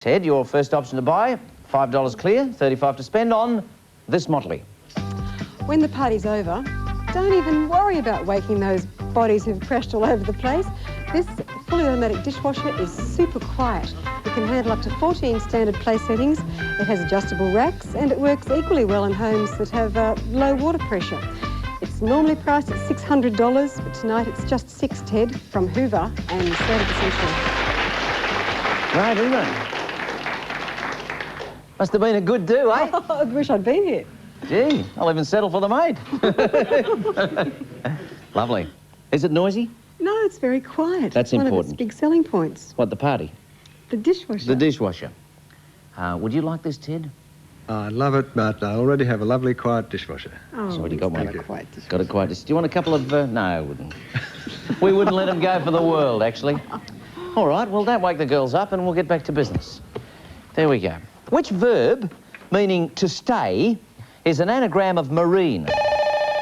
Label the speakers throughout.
Speaker 1: Ted, your first option to buy, $5 clear, $35 to spend on this motley.
Speaker 2: When the party's over, don't even worry about waking those bodies who've crashed all over the place. This fully automatic dishwasher is super quiet. It can handle up to 14 standard place settings, it has adjustable racks, and it works equally well in homes that have low water pressure. It's normally priced at $600, but tonight it's just $6, Ted, from Hoover and Service Central.
Speaker 1: Right, isn't it? Must have been a good do, eh?
Speaker 2: Oh, I wish I'd been here.
Speaker 1: Gee, I'll even settle for the maid. Lovely. Is it noisy?
Speaker 2: No, it's very quiet.
Speaker 1: That's
Speaker 2: one
Speaker 1: important.
Speaker 2: One of its big selling points.
Speaker 1: What, the party?
Speaker 2: The dishwasher.
Speaker 1: The dishwasher. Would you like this, Ted?
Speaker 3: I love it, but I already have a lovely quiet dishwasher.
Speaker 2: Oh,
Speaker 1: So what do you got one?
Speaker 2: got a quiet dishwasher.
Speaker 1: Got a quiet dishwasher. Do you want a couple of... No, I wouldn't. We wouldn't let them go for the world, actually. All right, well, don't wake the girls up and we'll get back to business. There we go. Which verb, meaning to stay, is an anagram of marine?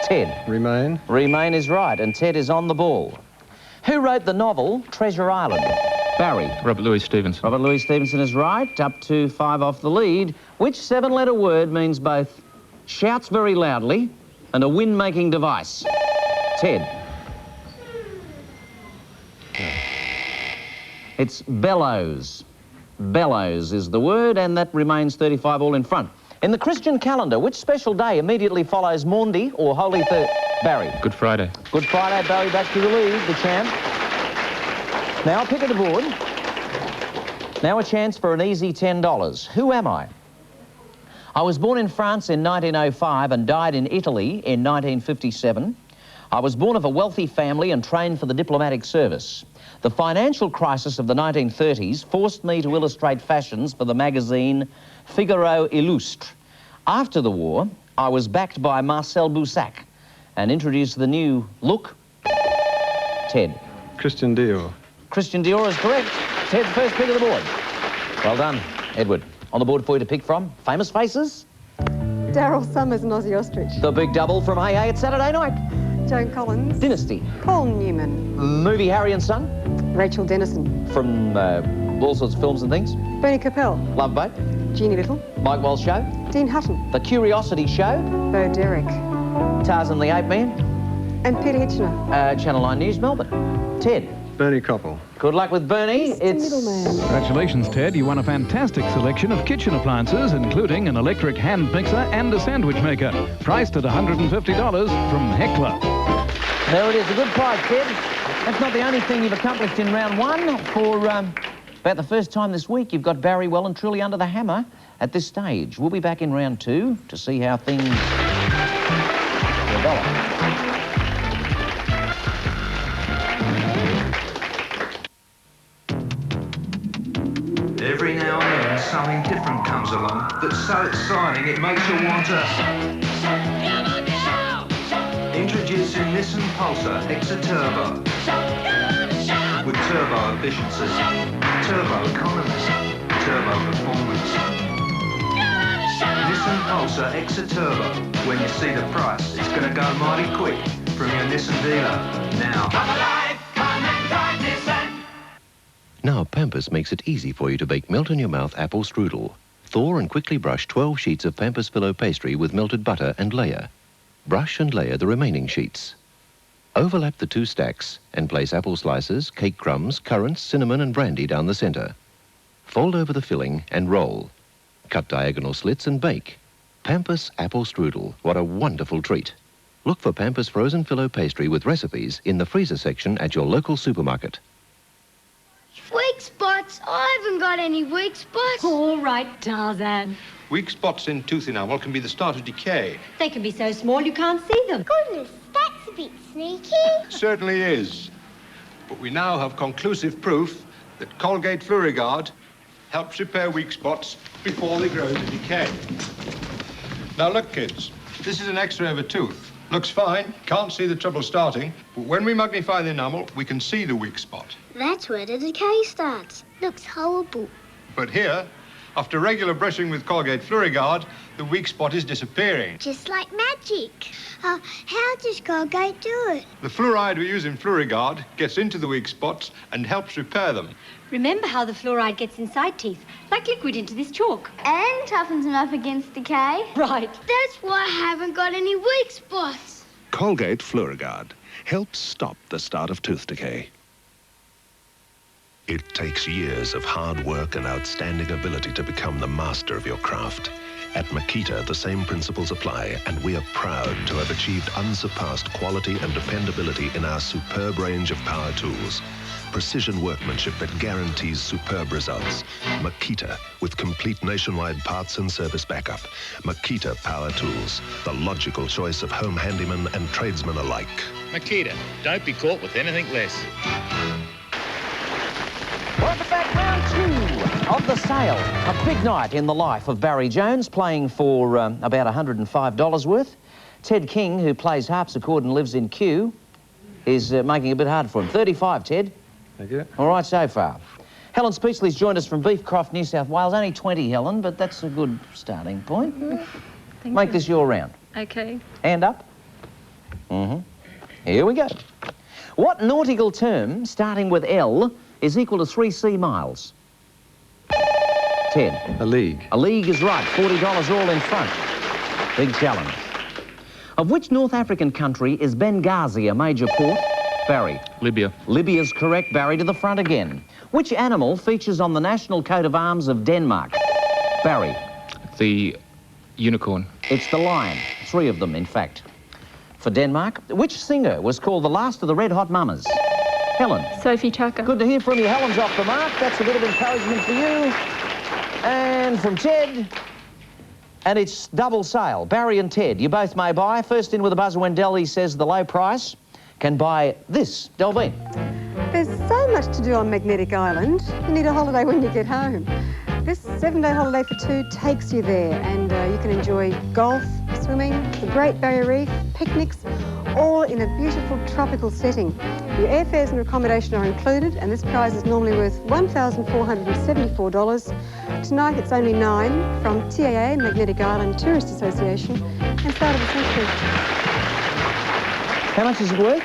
Speaker 1: Ted.
Speaker 3: Remain.
Speaker 1: Remain is right, and Ted is on the ball. Who wrote the novel Treasure Island? Barry.
Speaker 4: Robert Louis Stevenson.
Speaker 1: Robert Louis Stevenson is right, up to 5 off the lead. Which 7-letter word means both shouts very loudly and a wind-making device? Ted. It's bellows. Bellows is the word, and that remains 35 all in front. In the Christian calendar, which special day immediately follows Maundy or Holy Thursday? Barry.
Speaker 4: Good Friday.
Speaker 1: Good Friday, Barry back to the lead, the champ. Now, pick of the board. Now a chance for an easy $10. Who am I? I was born in France in 1905 and died in Italy in 1957. I was born of a wealthy family and trained for the diplomatic service. The financial crisis of the 1930s forced me to illustrate fashions for the magazine Figaro Illustre. After the war, I was backed by Marcel Boussac and introduced the new look. Ted.
Speaker 3: Christian Dior.
Speaker 1: Christian Dior is correct. Ted's first pick of the board. Well done, Edward. On the board for you to pick from, famous faces.
Speaker 2: Daryl Summers and Ozzy Ostrich.
Speaker 1: The big double from Hey Hey, it's Saturday night.
Speaker 2: Joan Collins.
Speaker 1: Dynasty.
Speaker 2: Paul Newman.
Speaker 1: Movie Harry and Son.
Speaker 2: Rachel Dennison.
Speaker 1: From all sorts of films and things.
Speaker 2: Bernie Capel.
Speaker 1: Love Boat.
Speaker 2: Jeannie Little.
Speaker 1: Mike Wells Show.
Speaker 2: Dean Hutton.
Speaker 1: The Curiosity Show.
Speaker 2: Bo Derek.
Speaker 1: Tarzan the Ape Man.
Speaker 2: And Peter Hitchener.
Speaker 1: Channel 9 News, Melbourne. Ted.
Speaker 3: Bernie Koppel.
Speaker 1: Good luck with Bernie.
Speaker 2: Mr. Middleman.
Speaker 4: Congratulations, Ted. You won a fantastic selection of kitchen appliances, including an electric hand mixer and a sandwich maker, priced at $150 from Heckler.
Speaker 1: There it is, a good prize, Ted. That's not the only thing you've accomplished in round one. For about the first time this week, you've got Barry well and truly under the hammer at this stage. We'll be back in round two to see how things develop.
Speaker 5: Every now and then, something different comes along that's so exciting it makes you want to... Introducing Nissan Pulsar Extra Turbo. With turbo efficiency, turbo economy, turbo performance. Nissan Pulsar Extra Turbo. When you see the price, it's going to go mighty quick from your Nissan dealer. Now. Come alive, come and drive Nissan.
Speaker 6: Now Pampers makes it easy for you to bake melt-in-your-mouth apple strudel. Thaw and quickly brush 12 sheets of Pampers Filo pastry with melted butter and layer. Brush and layer the remaining sheets. Overlap the 2 stacks and place apple slices, cake crumbs, currants, cinnamon and brandy down the center. Fold over the filling and roll. Cut diagonal slits and bake. Pampers Apple Strudel. What a wonderful treat. Look for Pampers Frozen Filo pastry with recipes in the freezer section at your local supermarket.
Speaker 7: Weak spots? I haven't got any weak spots.
Speaker 8: All right, Tarzan.
Speaker 9: Weak spots in tooth enamel can be the start of decay.
Speaker 8: They can be so small you can't see them.
Speaker 7: Goodness, that's a bit sneaky.
Speaker 9: Certainly is. But we now have conclusive proof that Colgate Fluorigard helps repair weak spots before they grow to decay. Now look, kids, this is an X-ray of a tooth. Looks fine, can't see the trouble starting, but when we magnify the enamel, we can see the weak spot.
Speaker 7: That's where the decay starts. Looks horrible.
Speaker 9: But here, After regular brushing with Colgate Fluoriguard, the weak spot is disappearing.
Speaker 7: Just like magic. How does Colgate do it?
Speaker 9: The fluoride we use in Fluoriguard gets into the weak spots and helps repair them.
Speaker 8: Remember how the fluoride gets inside teeth, like liquid into this chalk.
Speaker 7: And toughens them up against decay.
Speaker 8: Right.
Speaker 7: That's why I haven't got any weak spots.
Speaker 10: Colgate Fluoriguard helps stop the start of tooth decay. It takes years of hard work and outstanding ability to become the master of your craft. At Makita, the same principles apply, and we are proud to have achieved unsurpassed quality and dependability in our superb range of power tools. Precision workmanship that guarantees superb results. Makita, with complete nationwide parts and service backup. Makita Power Tools, the logical choice of home handyman and tradesmen alike.
Speaker 11: Makita, don't be caught with anything less.
Speaker 1: Welcome back, round 2 of the sale. A big night in the life of Barry Jones, playing for about $105 worth. Ted King, who plays harpsichord and lives in Kew, is making it a bit hard for him. 35, Ted.
Speaker 3: Thank you.
Speaker 1: All right so far. Helen Speechley's joined us from Beefcroft, New South Wales. Only 20, Helen, but that's a good starting point. Make this your round.
Speaker 12: Okay.
Speaker 1: Hand up. Here we go. What nautical term, starting with L, is equal to 3 sea miles? Ted.
Speaker 3: A league.
Speaker 1: A league is right. $40 all in front. Big challenge. Of which North African country is Benghazi a major port? Barry.
Speaker 11: Libya.
Speaker 1: Libya's correct. Barry to the front again. Which animal features on the national coat of arms of Denmark? Barry.
Speaker 11: The unicorn.
Speaker 1: It's the lion. 3 of them, in fact. For Denmark. Which singer was called the last of the Red Hot Mamas? Helen.
Speaker 12: Sophie Tucker.
Speaker 1: Good to hear from you. Helen's off the mark. That's a bit of encouragement for you. And from Ted. And it's double sale. Barry and Ted, you both may buy. First in with a buzzer when Delby says the low price can buy this. Delby.
Speaker 2: There's so much to do on Magnetic Island. You need a holiday when you get home. This 7-day holiday for 2 takes you there, and you can enjoy golf, swimming, the Great Barrier Reef, picnics, all in a beautiful tropical setting. Your airfares and accommodation are included, and this prize is normally worth $1,474. Tonight it's only $9 from TAA, Magnetic Island Tourist Association, and start of the century.
Speaker 1: How much is it worth?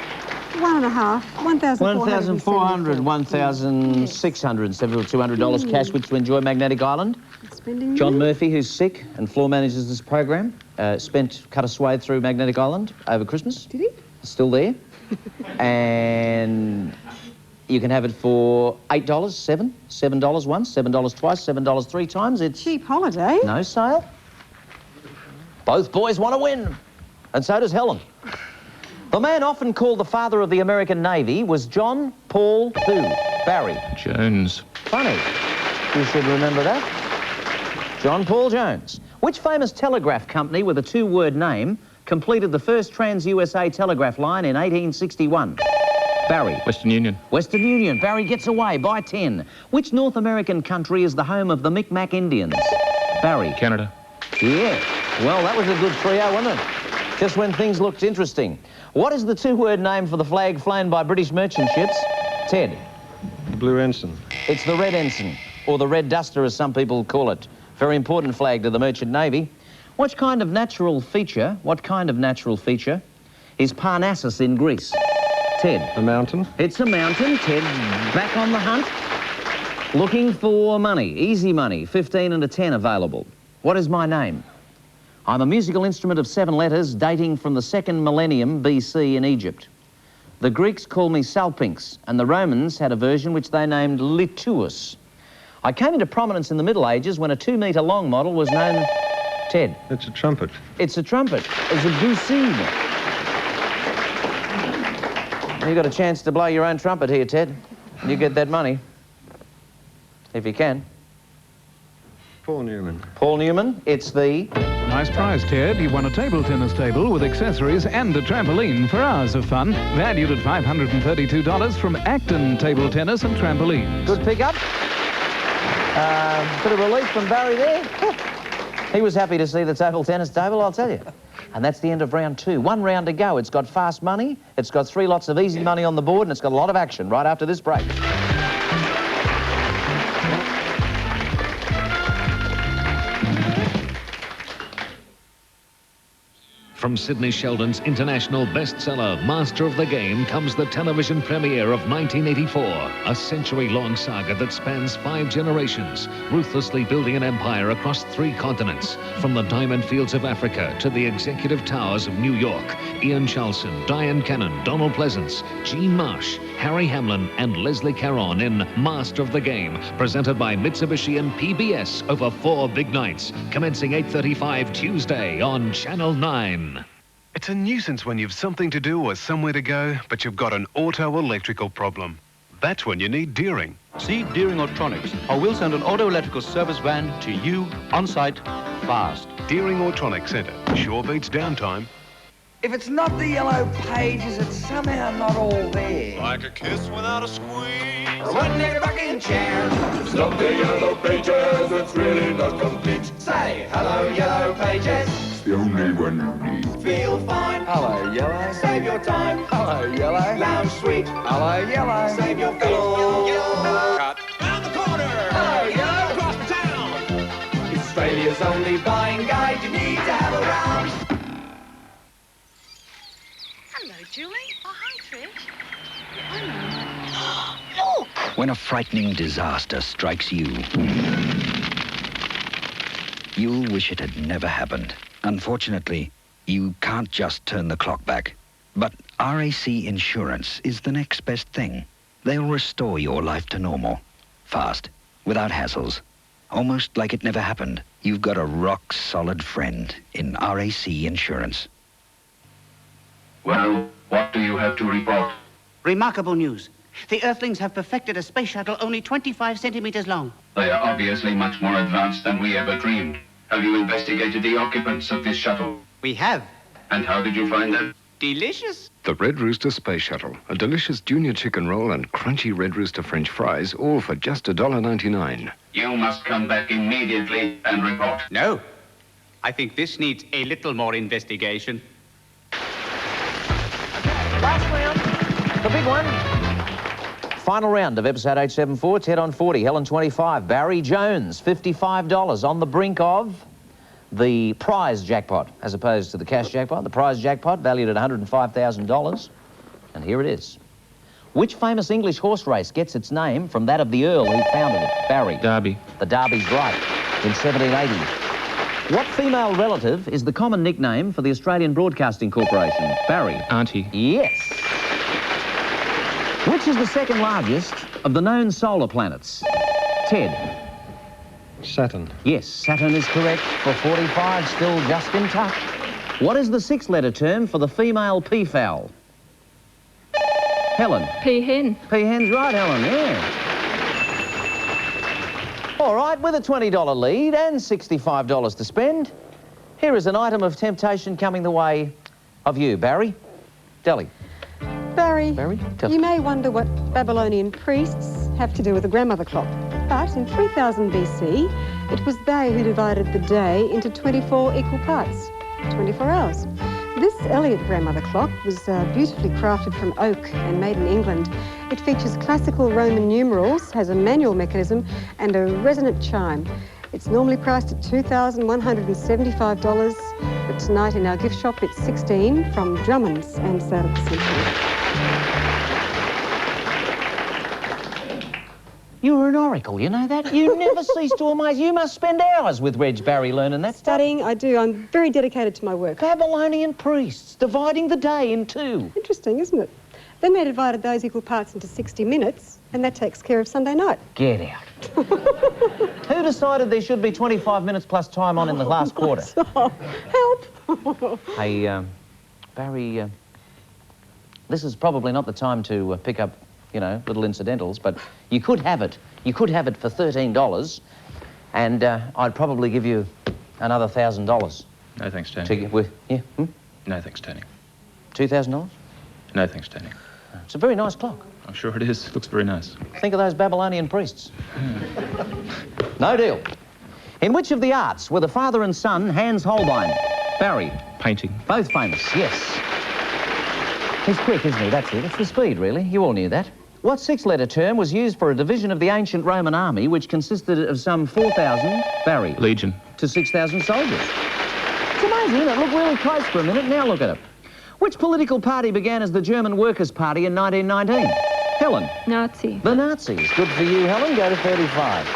Speaker 2: $1.5,
Speaker 1: $1,400, $1,600, $200 cash, which to enjoy Magnetic Island.
Speaker 2: Spending
Speaker 1: John
Speaker 2: money.
Speaker 1: Murphy, who's sick and floor manages this program, cut a swathe through Magnetic Island over Christmas.
Speaker 2: Did he?
Speaker 1: Still there. And you can have it for $8, $7 once, $7 twice, $7 3 times. It's
Speaker 2: cheap holiday.
Speaker 1: No sale. Both boys want to win, and so does Helen. The man often called the father of the American Navy was John Paul who? Barry.
Speaker 11: Jones.
Speaker 1: Funny. You should remember that. John Paul Jones. Which famous telegraph company with a 2-word name completed the first trans-USA telegraph line in 1861? Barry.
Speaker 11: Western Union.
Speaker 1: Western Union. Barry gets away by 10. Which North American country is the home of the Micmac Indians? Barry.
Speaker 11: Canada.
Speaker 1: Yeah. Well, that was a good trio, wasn't it? Just when things looked interesting. What is the 2-word name for the flag flown by British merchant ships? Ted.
Speaker 3: The Blue Ensign.
Speaker 1: It's the Red Ensign, or the Red Duster, as some people call it. Very important flag to the merchant navy. What kind of natural feature is Parnassus in Greece? Ted.
Speaker 3: A mountain.
Speaker 1: It's a mountain. Ted, back on the hunt. Looking for money, easy money, 15 and a 10 available. What is my name? I'm a musical instrument of 7 letters dating from the 2nd millennium BC in Egypt. The Greeks call me Salpinx, and the Romans had a version which they named Lituus. I came into prominence in the Middle Ages when a 2-metre long model was known... Ted.
Speaker 3: It's a trumpet.
Speaker 1: It's a trumpet. It's a doucine. You got a chance to blow your own trumpet here, Ted. You get that money. If you can.
Speaker 3: Paul Newman.
Speaker 1: Paul Newman. It's the...
Speaker 4: Nice prize, Ted. You won a table tennis table with accessories and a trampoline for hours of fun, valued at $532 from Acton Table Tennis and Trampoline.
Speaker 1: Good pick-up. Bit of relief from Barry there. He was happy to see the table tennis table, I'll tell you. And that's the end of round 2. 1 round to go. It's got fast money, it's got 3 lots of easy money on the board, and it's got a lot of action right after this break.
Speaker 12: From Sidney Sheldon's international bestseller, Master of the Game, comes the television premiere of 1984, a century-long saga that spans 5 generations, ruthlessly building an empire across 3 continents, from the diamond fields of Africa to the executive towers of New York. Ian Charlson, Diane Cannon, Donald Pleasance, Jean Marsh, Harry Hamlin, and Leslie Caron in Master of the Game, presented by Mitsubishi and PBS over 4 big nights, commencing 8:35 Tuesday on Channel 9.
Speaker 13: It's a nuisance when you've something to do or somewhere to go, but you've got an auto-electrical problem. That's when you need Deering.
Speaker 14: See Deering Autronics, or we'll send an auto-electrical service van to you on-site fast.
Speaker 13: Deering Autronics Centre. Sure beats downtime.
Speaker 15: If it's not the yellow pages, it's somehow not all there.
Speaker 16: Like a kiss without a squeeze.
Speaker 15: One-legged rocking chair.
Speaker 16: It's not the yellow pages, it's really not complete.
Speaker 15: Say, hello, yellow pages.
Speaker 16: It's the only one you need.
Speaker 15: Feel fine. Hello, yellow. Save your time. Hello, yellow. Lounge sweet. Hello, yellow. Save your fellow. Yellow.
Speaker 16: Cut.
Speaker 15: Round the corner. Hello, yellow. Across the town. It's Australia's only buying guide you need to have around.
Speaker 17: Hello, Julie. Oh, hi, Trish.
Speaker 18: Look! When a frightening disaster strikes you, you'll wish it had never happened. Unfortunately, you can't just turn the clock back. But RAC Insurance is the next best thing. They'll restore your life to normal. Fast, without hassles. Almost like it never happened. You've got a rock-solid friend in RAC Insurance.
Speaker 19: Well, what do you have to report?
Speaker 20: Remarkable news. The Earthlings have perfected a space shuttle only 25 centimeters long.
Speaker 19: They are obviously much more advanced than we ever dreamed. Have you investigated the occupants of this shuttle?
Speaker 20: We have.
Speaker 19: And how did you find them?
Speaker 20: Delicious.
Speaker 21: The Red Rooster Space Shuttle. A delicious junior chicken roll and crunchy Red Rooster French fries, all for just $1.99.
Speaker 19: You must come back immediately and report.
Speaker 20: No. I think this needs a little more investigation.
Speaker 1: Last round, the big one. Final round of episode 874, Ted on 40, Helen 25, Barry Jones, $55 on the brink of the prize jackpot, as opposed to the cash jackpot. The prize jackpot valued at $105,000, and here it is. Which famous English horse race gets its name from that of the Earl who founded it? Barry.
Speaker 11: Derby.
Speaker 1: The Derby's right, in 1780. What female relative is the common nickname for the Australian Broadcasting Corporation? Barry.
Speaker 11: Auntie.
Speaker 1: Yes. Which is the second largest of the known solar planets? Ted.
Speaker 3: Saturn.
Speaker 1: Yes, Saturn is correct for 45, still just in touch. What is the 6-letter term for the female peafowl? Helen.
Speaker 22: Peahen.
Speaker 1: Peahen's right, Helen, yeah. All right, with a $20 lead and $65 to spend, here is an item of temptation coming the way of you, Barry. Delhi.
Speaker 2: Barry,
Speaker 1: tell
Speaker 2: you may wonder what Babylonian priests have to do with the grandmother clock. But in 3000 BC, it was they who divided the day into 24 equal parts, 24 hours. This Elliott grandmother clock was beautifully crafted from oak and made in England. It features classical Roman numerals, has a manual mechanism and a resonant chime. It's normally priced at $2,175, but tonight in our gift shop it's $16 from Drummond's and Sale at the Century.
Speaker 1: You're an oracle, you know that? You never cease to amaze. You must spend hours with Reg Barry learning that stuff.
Speaker 2: Studying, I do. I'm very dedicated to my work.
Speaker 1: Babylonian priests dividing the day in 2.
Speaker 2: Interesting, isn't it? Then they divided those equal parts into 60 minutes, and that takes care of Sunday night.
Speaker 1: Get out. Who decided there should be 25 minutes plus time on in the last quarter?
Speaker 2: Help!
Speaker 1: Hey, Barry, this is probably not the time to pick up, you know, little incidentals, but you could have it. You could have it for $13, and I'd probably give you another $1,000.
Speaker 11: No thanks, Tony. No thanks, Tony.
Speaker 1: $2,000?
Speaker 11: No thanks, Tony.
Speaker 1: It's a very nice clock.
Speaker 11: I'm sure it is. Looks very nice.
Speaker 1: Think of those Babylonian priests. No deal. In which of the arts were the father and son Hans Holbein? Barry.
Speaker 11: Painting.
Speaker 1: Both famous, yes. He's quick, isn't he? That's it. It's the speed, really. You all knew that. What 6-letter term was used for a division of the ancient Roman army which consisted of some 4,000, Barry?
Speaker 11: Legion.
Speaker 1: To 6,000 soldiers. It's amazing, isn't it? Look really close for a minute. Now look at it. Which political party began as the German Workers' Party in 1919? Helen.
Speaker 5: Nazi.
Speaker 1: The Nazis. Good for you, Helen. Go to 35.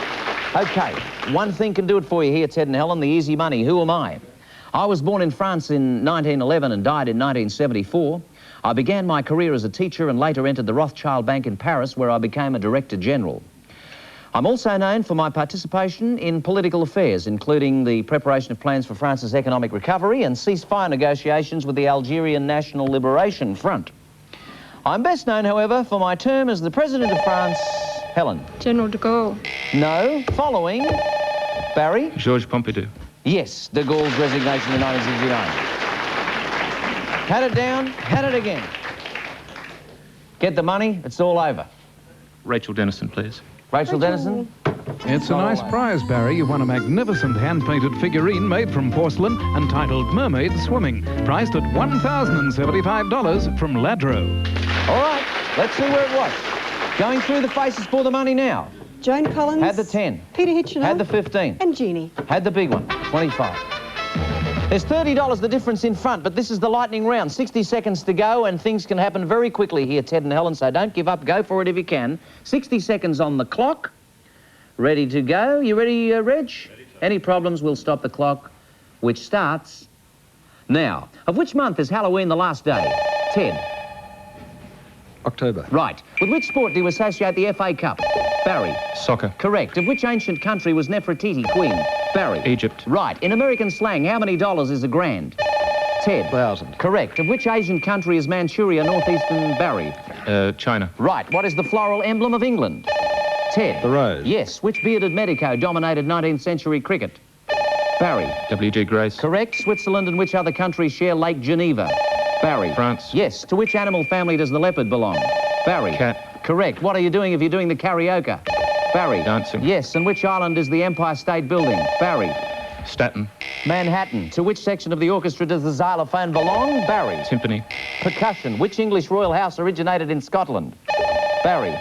Speaker 1: Okay, one thing can do it for you here, Ted and Helen, the easy money. Who am I? I was born in France in 1911 and died in 1974. I began my career as a teacher and later entered the Rothschild Bank in Paris, where I became a Director General. I'm also known for my participation in political affairs, including the preparation of plans for France's economic recovery and ceasefire negotiations with the Algerian National Liberation Front. I'm best known, however, for my term as the President of France. Helen.
Speaker 5: General de Gaulle.
Speaker 1: No. Following. Barry.
Speaker 11: Georges Pompidou.
Speaker 1: Yes, de Gaulle's resignation in 1969. Had it down, had it again. Get the money, it's all over.
Speaker 11: Rachel Dennison, please.
Speaker 1: Rachel Dennison?
Speaker 4: It's a nice prize, Barry. You won a magnificent hand-painted figurine made from porcelain entitled Mermaid Swimming, priced at $1,075 from Ladro.
Speaker 1: All right, let's see where it was. Going through the faces for the money now.
Speaker 2: Joan Collins.
Speaker 1: Had the 10.
Speaker 2: Peter Hitchener.
Speaker 1: Had the 15.
Speaker 2: And Jeannie.
Speaker 1: Had the big one, 25. There's $30 the difference in front, but this is the lightning round. 60 seconds to go, and things can happen very quickly here, Ted and Helen, so don't give up. Go for it if you can. 60 seconds on the clock. Ready to go. You ready, Reg? Ready. Any problems, we'll stop the clock, which starts now. Of which month is Halloween the last day? Ted.
Speaker 3: October.
Speaker 1: Right. With which sport do you associate the FA Cup? Barry.
Speaker 11: Soccer.
Speaker 1: Correct. Of which ancient country was Nefertiti queen? Barry.
Speaker 11: Egypt.
Speaker 1: Right. In American slang, how many dollars is a grand? Ted.
Speaker 3: 1,000.
Speaker 1: Correct. Of which Asian country is Manchuria, northeastern Barry?
Speaker 11: China.
Speaker 1: Right. What is the floral emblem of England? Ted.
Speaker 3: The rose.
Speaker 1: Yes. Which bearded medico dominated 19th century cricket? Barry.
Speaker 11: W.G. Grace.
Speaker 1: Correct. Switzerland and which other countries share Lake Geneva? Barry.
Speaker 11: France.
Speaker 1: Yes. To which animal family does the leopard belong? Barry.
Speaker 11: Cat.
Speaker 1: Correct. What are you doing if you're doing the karaoke? Barry.
Speaker 11: Dancing.
Speaker 1: Yes. And which island is the Empire State Building? Barry.
Speaker 11: Staten.
Speaker 1: Manhattan. To which section of the orchestra does the xylophone belong? Barry.
Speaker 11: Timpani.
Speaker 1: Percussion. Which English royal house originated in Scotland? Barry.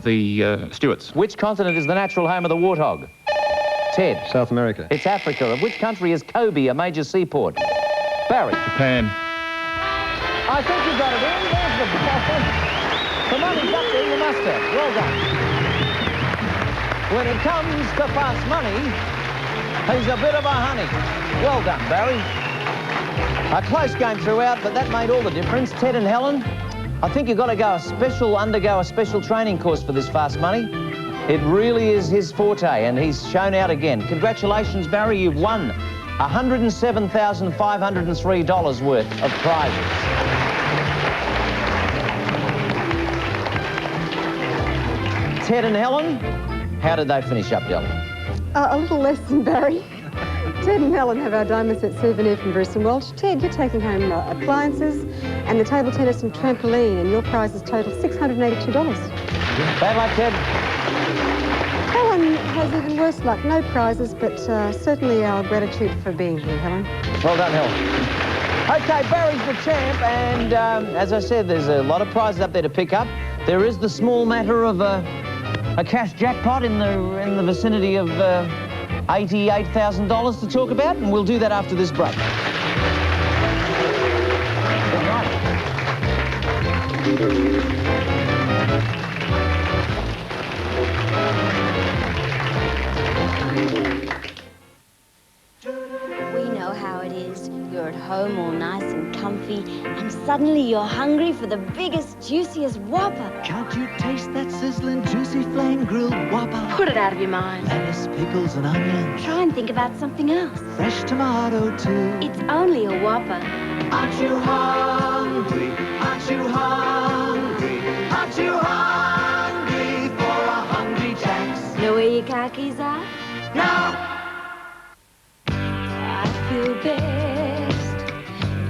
Speaker 11: The Stuarts.
Speaker 1: Which continent is the natural home of the warthog? Ted.
Speaker 3: South America.
Speaker 1: It's Africa. Of which country is Kobe a major seaport? Barry.
Speaker 11: Japan.
Speaker 1: I think you got it in. There's the ball. The money's up there, you must have. Well done. When it comes to fast money, he's a bit of a honey. Well done, Barry. A close game throughout, but that made all the difference. Ted and Helen, I think you've got to undergo a special training course for this fast money. It really is his forte, and he's shown out again. Congratulations, Barry. You've won $107,503 worth of prizes. Ted and Helen, how did they finish up, Della?
Speaker 2: A little less than Barry. Ted and Helen have our diamond set souvenir from Bruce and Welch. Ted, you're taking home appliances and the table tennis and trampoline, and your prizes total $682.
Speaker 1: Bad luck, Ted.
Speaker 2: Helen has even worse luck. No prizes, but certainly our gratitude for being here, Helen.
Speaker 1: Well done, Helen. Okay, Barry's the champ, and as I said, there's a lot of prizes up there to pick up. There is the small matter of a cash jackpot in the vicinity of $88,000 to talk about, and we'll do that after this break.
Speaker 22: We know how it is. You're at home all nice and comfy, and suddenly you're hungry for the biggest, juiciest Whopper.
Speaker 23: Can't you taste that sizzling, juicy, flame-grilled Whopper?
Speaker 22: Put it out of your mind.
Speaker 23: Lettuce, pickles, and onions.
Speaker 22: Try and think about something else.
Speaker 23: Fresh tomato, too.
Speaker 22: It's only a Whopper.
Speaker 23: Aren't you hungry? Aren't you hungry? Aren't you hungry for a Hungry Jack's?
Speaker 22: Know where your car keys are?
Speaker 23: No!
Speaker 22: I feel best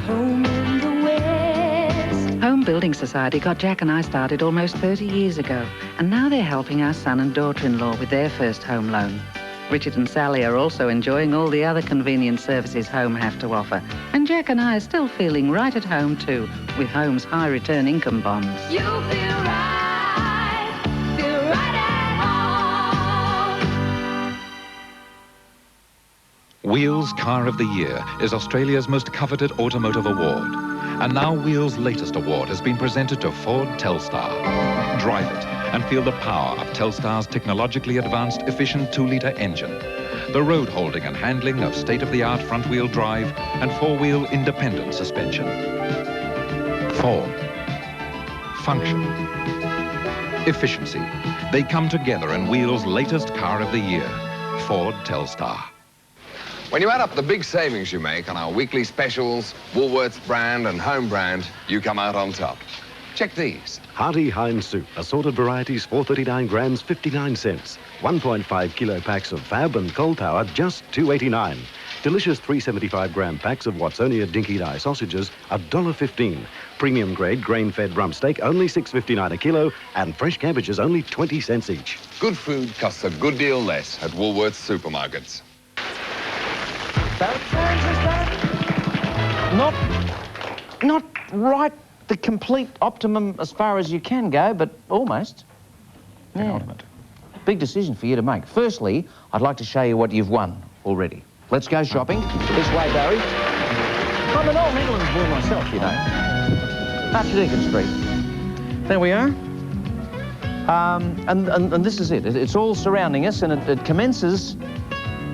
Speaker 22: home in the West.
Speaker 24: Home Building Society got Jack and I started almost 30 years ago, and now they're helping our son and daughter-in-law with their first home loan. Richard and Sally are also enjoying all the other convenient services Home have to offer, and Jack and I are still feeling right at home too, with Home's high return income bonds.
Speaker 22: You feel right at home.
Speaker 5: Wheels Car of the Year is Australia's most coveted automotive award. And now Wheels' latest award has been presented to Ford Telstar. Drive it and feel the power of Telstar's technologically advanced, efficient 2-litre engine. The road holding and handling of state-of-the-art front-wheel drive and 4-wheel independent suspension. Form. Function. Efficiency. They come together in Wheels' latest Car of the Year. Ford Telstar.
Speaker 21: When you add up the big savings you make on our weekly specials, Woolworths brand and home brand, you come out on top. Check these.
Speaker 6: Hearty Heinz soup, assorted varieties, 439 grams, 59 cents. 1.5 kilo packs of Fab and Cold Tower, just $2.89. Delicious 375-gram packs of Watsonia Dinky Dye sausages, $1.15. Premium grade grain-fed rump steak, only $6.59 a kilo, and fresh cabbages, only 20 cents each.
Speaker 21: Good food costs a good deal less at Woolworths supermarkets.
Speaker 1: Not right the complete optimum as far as you can go, but almost. Yeah. Big decision for you to make. Firstly, I'd like to show you what you've won already. Let's go shopping. This way, Barry. I'm an old England boy myself, you know. Archdeacon Street. There we are. And this is it. It's all surrounding us, and it commences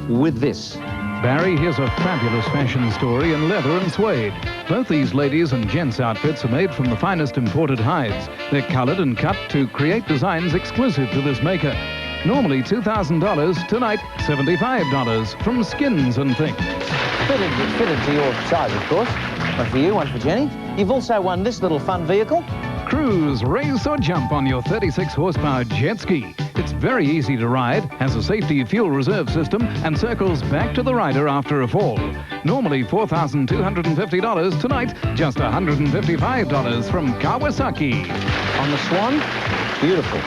Speaker 1: with this.
Speaker 4: Barry, here's a fabulous fashion story in leather and suede. Both these ladies' and gents' outfits are made from the finest imported hides. They're coloured and cut to create designs exclusive to this maker. Normally $2,000, tonight $75 from Skins and Things.
Speaker 1: Fitted to your size, of course. One for you, one for Jenny. You've also won this little fun vehicle.
Speaker 4: Cruise, race or jump on your 36-horsepower jet ski. It's very easy to ride, has a safety fuel reserve system, and circles back to the rider after a fall. Normally $4,250, tonight just $155 from Kawasaki.
Speaker 1: On the Swan, beautiful.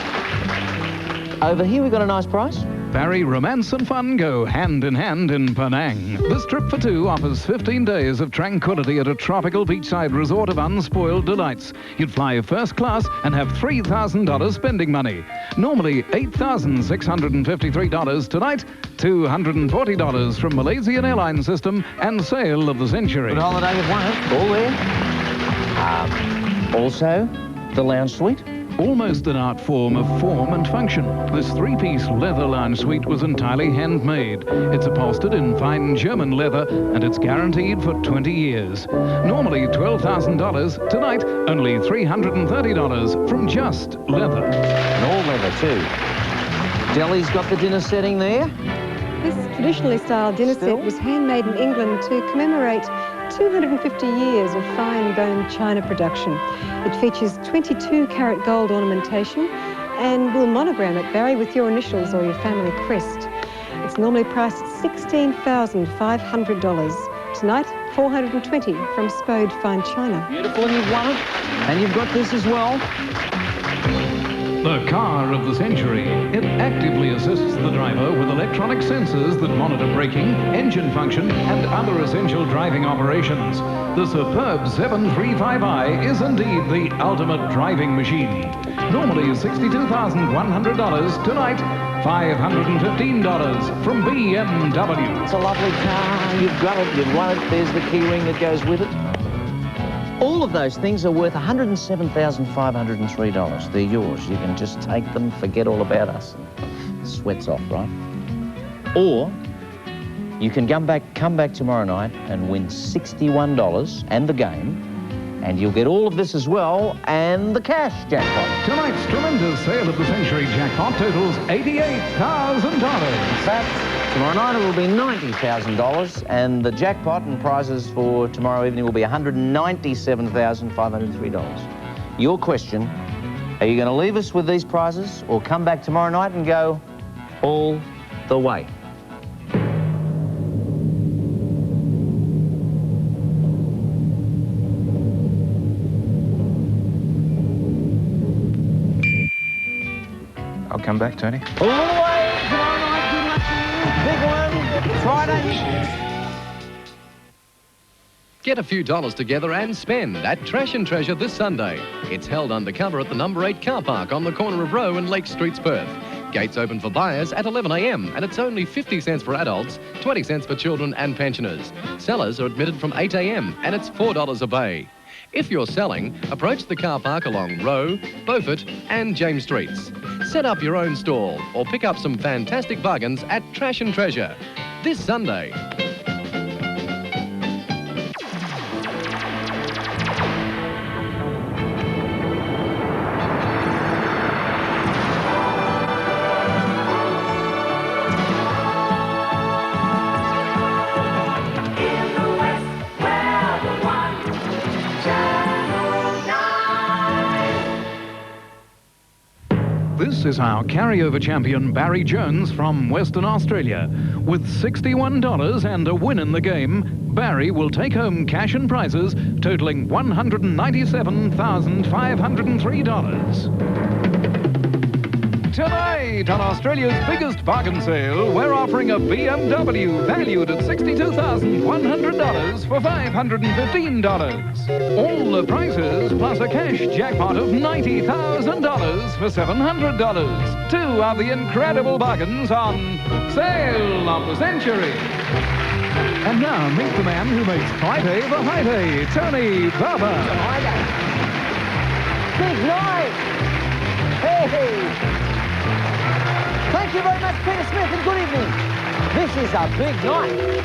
Speaker 1: Over here we've got a nice price.
Speaker 4: Barry, romance and fun go hand in hand in Penang. This trip for two offers 15 days of tranquility at a tropical beachside resort of unspoiled delights. You'd fly first class and have $3,000 spending money. Normally $8,653, tonight $240 from Malaysian Airlines System and Sale of the Century.
Speaker 1: Good holiday, you've won it. All there. Also, the lounge suite.
Speaker 4: Almost an art form of form and function. This 3-piece leather lounge suite was entirely handmade. It's upholstered in fine German leather and it's guaranteed for 20 years. Normally $12,000, tonight only $330 from Just Leather.
Speaker 1: And all leather too. Delhi's got the dinner setting there.
Speaker 2: This traditionally styled dinner set was handmade in England to commemorate 250 years of fine bone china production. It features 22-carat gold ornamentation and will monogram it, Barry, with your initials or your family crest. It's normally priced at $16,500. Tonight, $420 from Spode Fine China.
Speaker 1: Beautiful, and you've won it. And you've got this as well.
Speaker 4: The car of the century. It actively assists the driver with electronic sensors that monitor braking, engine function, and other essential driving operations. The superb 735i is indeed the ultimate driving machine. Normally $62,100, tonight $515 from BMW.
Speaker 1: It's a lovely car. You've got it. You've won it. There's the key ring that goes with it. All of those things are worth $107,503. They're yours. You can just take them, forget all about us. Sweat's off, right? Or you can come back tomorrow night and win $61 and the game, and you'll get all of this as well, and the cash jackpot.
Speaker 4: Tonight's tremendous Sale of the Century jackpot totals $88,000.
Speaker 1: Tomorrow night it will be $90,000, and the jackpot and prizes for tomorrow evening will be $197,503. Your question, are you going to leave us with these prizes or come back tomorrow night and go all the way?
Speaker 11: I'll come back, Tony.
Speaker 1: All the way tomorrow night. Good luck to you. Big one. Friday.
Speaker 8: Get a few dollars together and spend at Trash and Treasure this Sunday. It's held undercover at the number 8 car park on the corner of Rowe and Lake Streets, Perth. Gates open for buyers at 11 a.m. and it's only 50 cents for adults, 20 cents for children and pensioners. Sellers are admitted from 8 a.m. and it's $4 a bay. If you're selling, approach the car park along Rowe, Beaufort and James Streets. Set up your own stall or pick up some fantastic bargains at Trash and Treasure this Sunday.
Speaker 4: This is our carryover champion Barry Jones from Western Australia. With $61 and a win in the game, Barry will take home cash and prizes totaling $197,503. Tonight on Australia's biggest bargain sale, we're offering a BMW valued at $62,100 for $515. All the prizes plus a cash jackpot of $90,000 for $700. Two of the incredible bargains on Sale of the Century. And now meet the man who makes Friday the High Day, Tony Barber.
Speaker 1: Big night! Hey! Thank you very much, Peter Smith, and good evening. This is a big night.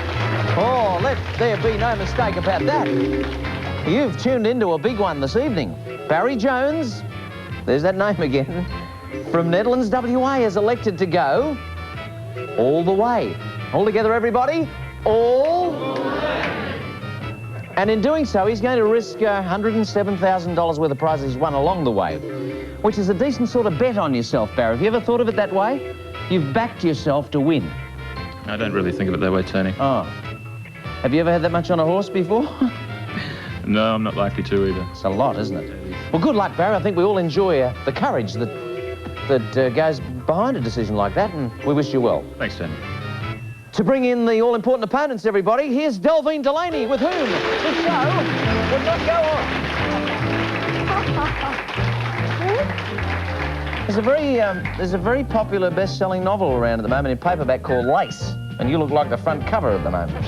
Speaker 1: Oh, let there be no mistake about that. You've tuned into a big one this evening. Barry Jones, there's that name again, from Netherlands, WA, is elected to go all the way. All together, everybody. All. And in doing so, he's going to risk $107,000 worth of prizes he's won along the way, which is a decent sort of bet on yourself, Barry. Have you ever thought of it that way? You've backed yourself to win.
Speaker 11: I don't really think of it that way, Tony.
Speaker 1: Oh. Have you ever had that much on a horse before?
Speaker 11: No, I'm not likely to either.
Speaker 1: It's a lot, isn't it? Well, good luck, Barry. I think we all enjoy the courage that goes behind a decision like that, and we wish you well.
Speaker 11: Thanks, Tony.
Speaker 1: To bring in the all-important opponents, everybody, here's Delvine Delaney, with whom this show would not go on. There's a very popular best-selling novel around at the moment in paperback called Lace, and you look like the front cover at the moment.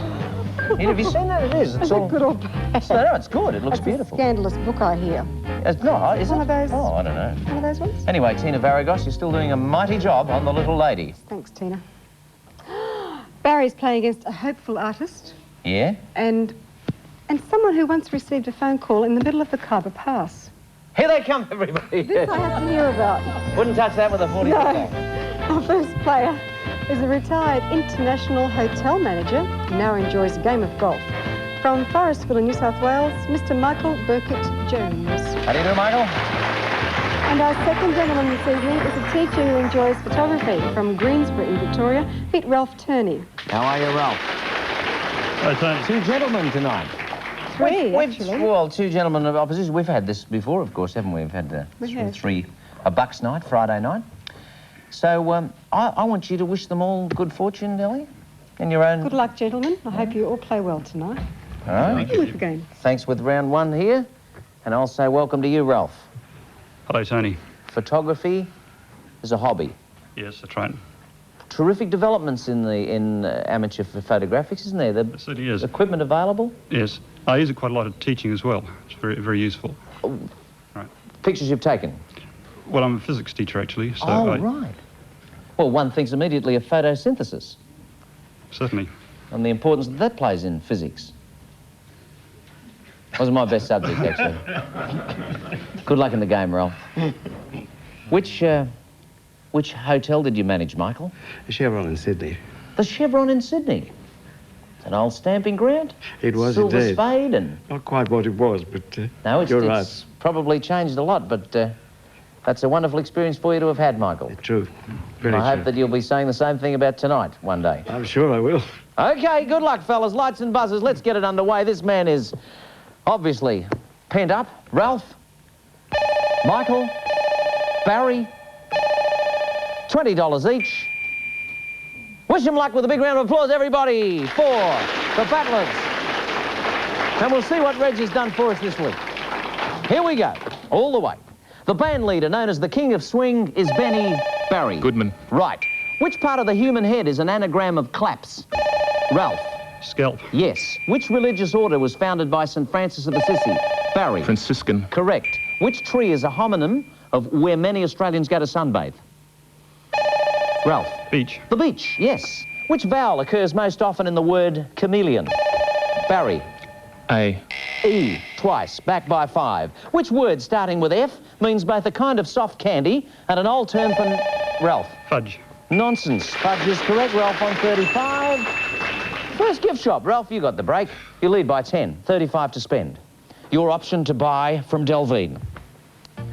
Speaker 1: Have you seen that? It is. It's all
Speaker 2: good or bad?
Speaker 1: No, it's good. It looks beautiful.
Speaker 2: A scandalous book, I hear.
Speaker 1: It's not, is it?
Speaker 2: One of those.
Speaker 1: Oh, I don't know.
Speaker 2: One of those ones?
Speaker 1: Anyway, Tina Varagos, you're still doing a mighty job on The Little Lady.
Speaker 2: Thanks, Tina. Barry's playing against a hopeful artist.
Speaker 1: Yeah?
Speaker 2: And someone who once received a phone call in the middle of the Khyber Pass.
Speaker 1: Here they come, everybody.
Speaker 2: This I have to hear about.
Speaker 1: Wouldn't touch that with a 40
Speaker 2: No. Our first player is a retired international hotel manager who now enjoys a game of golf. From Forestville in New South Wales, Mr. Michael Burkett Jones.
Speaker 1: How do you do, Michael?
Speaker 2: And our second gentleman this evening is a teacher who enjoys photography from Greensbury in Victoria. Meet Ralph Turney.
Speaker 1: How are you, Ralph?
Speaker 7: Hi, Tony.
Speaker 1: Two gentlemen tonight.
Speaker 2: Three, actually.
Speaker 1: Well, two gentlemen of opposition. We've had this before, of course, haven't we? We've had a Bucks night, Friday night. So I want you to wish them all good fortune, Nellie, in your own...
Speaker 2: Good luck, gentlemen. I hope you all play well tonight.
Speaker 1: All right.
Speaker 2: Thank you. Game.
Speaker 1: Thanks with round one here. And I'll say welcome to you, Ralph.
Speaker 7: Hello, Tony.
Speaker 1: Photography is a hobby.
Speaker 7: Yes, that's right.
Speaker 1: Terrific developments in amateur photographics, isn't there?
Speaker 7: It certainly is.
Speaker 1: Equipment available?
Speaker 7: Yes. I use it quite a lot of teaching as well. It's very, very useful.
Speaker 1: Oh.
Speaker 7: Right.
Speaker 1: Pictures you've taken?
Speaker 7: Well, I'm a physics teacher, actually. So
Speaker 1: right. Well, one thinks immediately of photosynthesis.
Speaker 7: Certainly.
Speaker 1: And the importance that plays in physics. Wasn't my best subject, actually. Good luck in the game, Ralph. Which hotel did you manage, Michael?
Speaker 3: The Chevron in Sydney.
Speaker 1: The Chevron in Sydney? It's an old stamping ground?
Speaker 3: It was
Speaker 1: Silver
Speaker 3: indeed.
Speaker 1: spade and...
Speaker 3: Not quite what it was, but
Speaker 1: no,
Speaker 3: you're right.
Speaker 1: It's probably changed a lot, but that's a wonderful experience for you to have had, Michael.
Speaker 3: True. Very
Speaker 1: I
Speaker 3: true.
Speaker 1: hope that you'll be saying the same thing about tonight one day.
Speaker 3: I'm sure I will.
Speaker 1: Okay, good luck, fellas. Lights and buzzers. Let's get it underway. This man is obviously pent up. Ralph, Michael, Barry, $20 each. Wish them luck with a big round of applause, everybody, for the battlers. And we'll see what Reggie's done for us this week. Here we go, all the way. The band leader, known as the King of Swing, is Benny Barry.
Speaker 11: Goodman.
Speaker 1: Right. Which part of the human head is an anagram of claps? Ralph.
Speaker 7: Scalp.
Speaker 1: Yes. Which religious order was founded by St. Francis of Assisi? Barry.
Speaker 11: Franciscan.
Speaker 1: Correct. Which tree is a homonym of where many Australians go to sunbathe? Ralph.
Speaker 7: Beach.
Speaker 1: The beach, yes. Which vowel occurs most often in the word chameleon? Barry.
Speaker 11: A.
Speaker 1: E, twice, back by 5. Which word starting with F means both a kind of soft candy and an old term for... Ralph.
Speaker 7: Fudge.
Speaker 1: Nonsense. Fudge is correct, Ralph, on 35. First gift shop. Ralph, you got the break. You lead by 10, 35 to spend. Your option to buy from Delvine.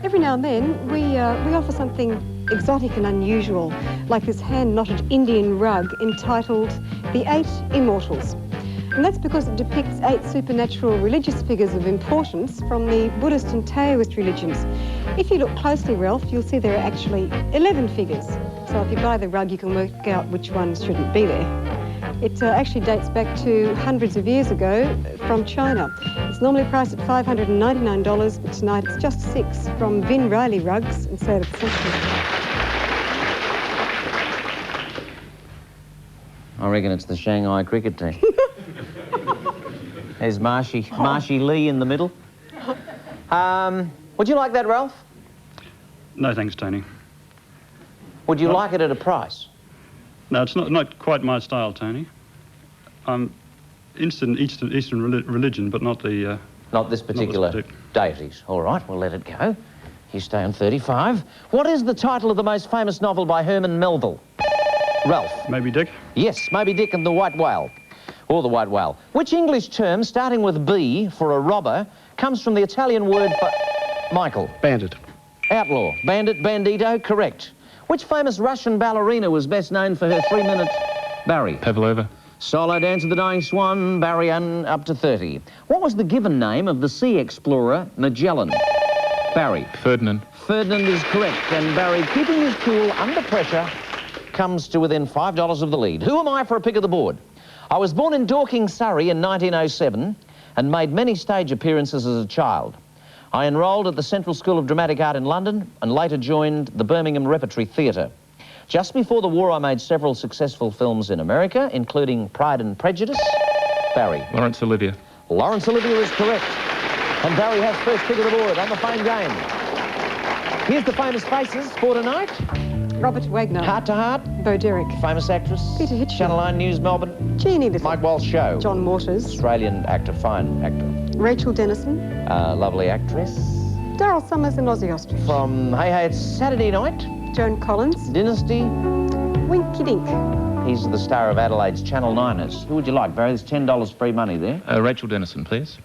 Speaker 2: Every now and then, we offer something exotic and unusual, like this hand-knotted Indian rug entitled The 8 Immortals. And that's because it depicts 8 supernatural religious figures of importance from the Buddhist and Taoist religions. If you look closely, Ralph, you'll see there are actually 11 figures. So if you buy the rug, you can work out which ones shouldn't be there. It actually dates back to hundreds of years ago from China. It's normally priced at $599, but tonight it's just 6 from Vin Riley Rugs instead of Century.
Speaker 1: I reckon it's the Shanghai cricket team. There's Marshy Lee in the middle. Would you like that, Ralph?
Speaker 7: No, thanks, Tony.
Speaker 1: Would you like it at a price?
Speaker 7: No, it's not quite my style, Tony. I'm interested in Eastern religion, but not the...
Speaker 1: Not this particular deities. All right, we'll let it go. You stay on 35. What is the title of the most famous novel by Herman Melville? Ralph.
Speaker 7: Moby Dick?
Speaker 1: Yes, Moby Dick and the White Whale. Or the White Whale. Which English term, starting with B for a robber, comes from the Italian word for... Michael.
Speaker 3: Bandit.
Speaker 1: Outlaw. Bandit, bandito, correct. Which famous Russian ballerina was best known for her 3-minute... Barry.
Speaker 11: Pavlova.
Speaker 1: Solo Dance of the Dying Swan, Barry, up to 30. What was the given name of the sea explorer Magellan? Barry.
Speaker 11: Ferdinand.
Speaker 1: Ferdinand is correct, and Barry, keeping his cool under pressure, comes to within $5 of the lead. Who am I for a pick of the board? I was born in Dorking, Surrey in 1907 and made many stage appearances as a child. I enrolled at the Central School of Dramatic Art in London and later joined the Birmingham Repertory Theatre. Just before the war, I made several successful films in America, including Pride and Prejudice. Barry.
Speaker 11: Laurence Olivier.
Speaker 1: Laurence Olivier is correct. And Barry has first pick of the board on the Fame Game. Here's the famous faces for tonight.
Speaker 2: Robert Wagner.
Speaker 1: Heart to Heart.
Speaker 2: Bo Derek.
Speaker 1: Famous actress.
Speaker 2: Peter Hitchcock.
Speaker 1: Channel 9 News, Melbourne.
Speaker 2: Jeannie Little.
Speaker 1: Mike Walsh Show.
Speaker 2: John Waters.
Speaker 1: Australian actor, fine actor.
Speaker 2: Rachel Dennison.
Speaker 1: Lovely actress.
Speaker 2: Daryl Summers and Ozzy Ostrich.
Speaker 1: From Hey Hey It's Saturday Night.
Speaker 2: Joan Collins.
Speaker 1: Dynasty.
Speaker 2: Winky Dink.
Speaker 1: He's the star of Adelaide's Channel 9ers. Who would you like, Barry? There's $10 free money there.
Speaker 11: Rachel Dennison, please.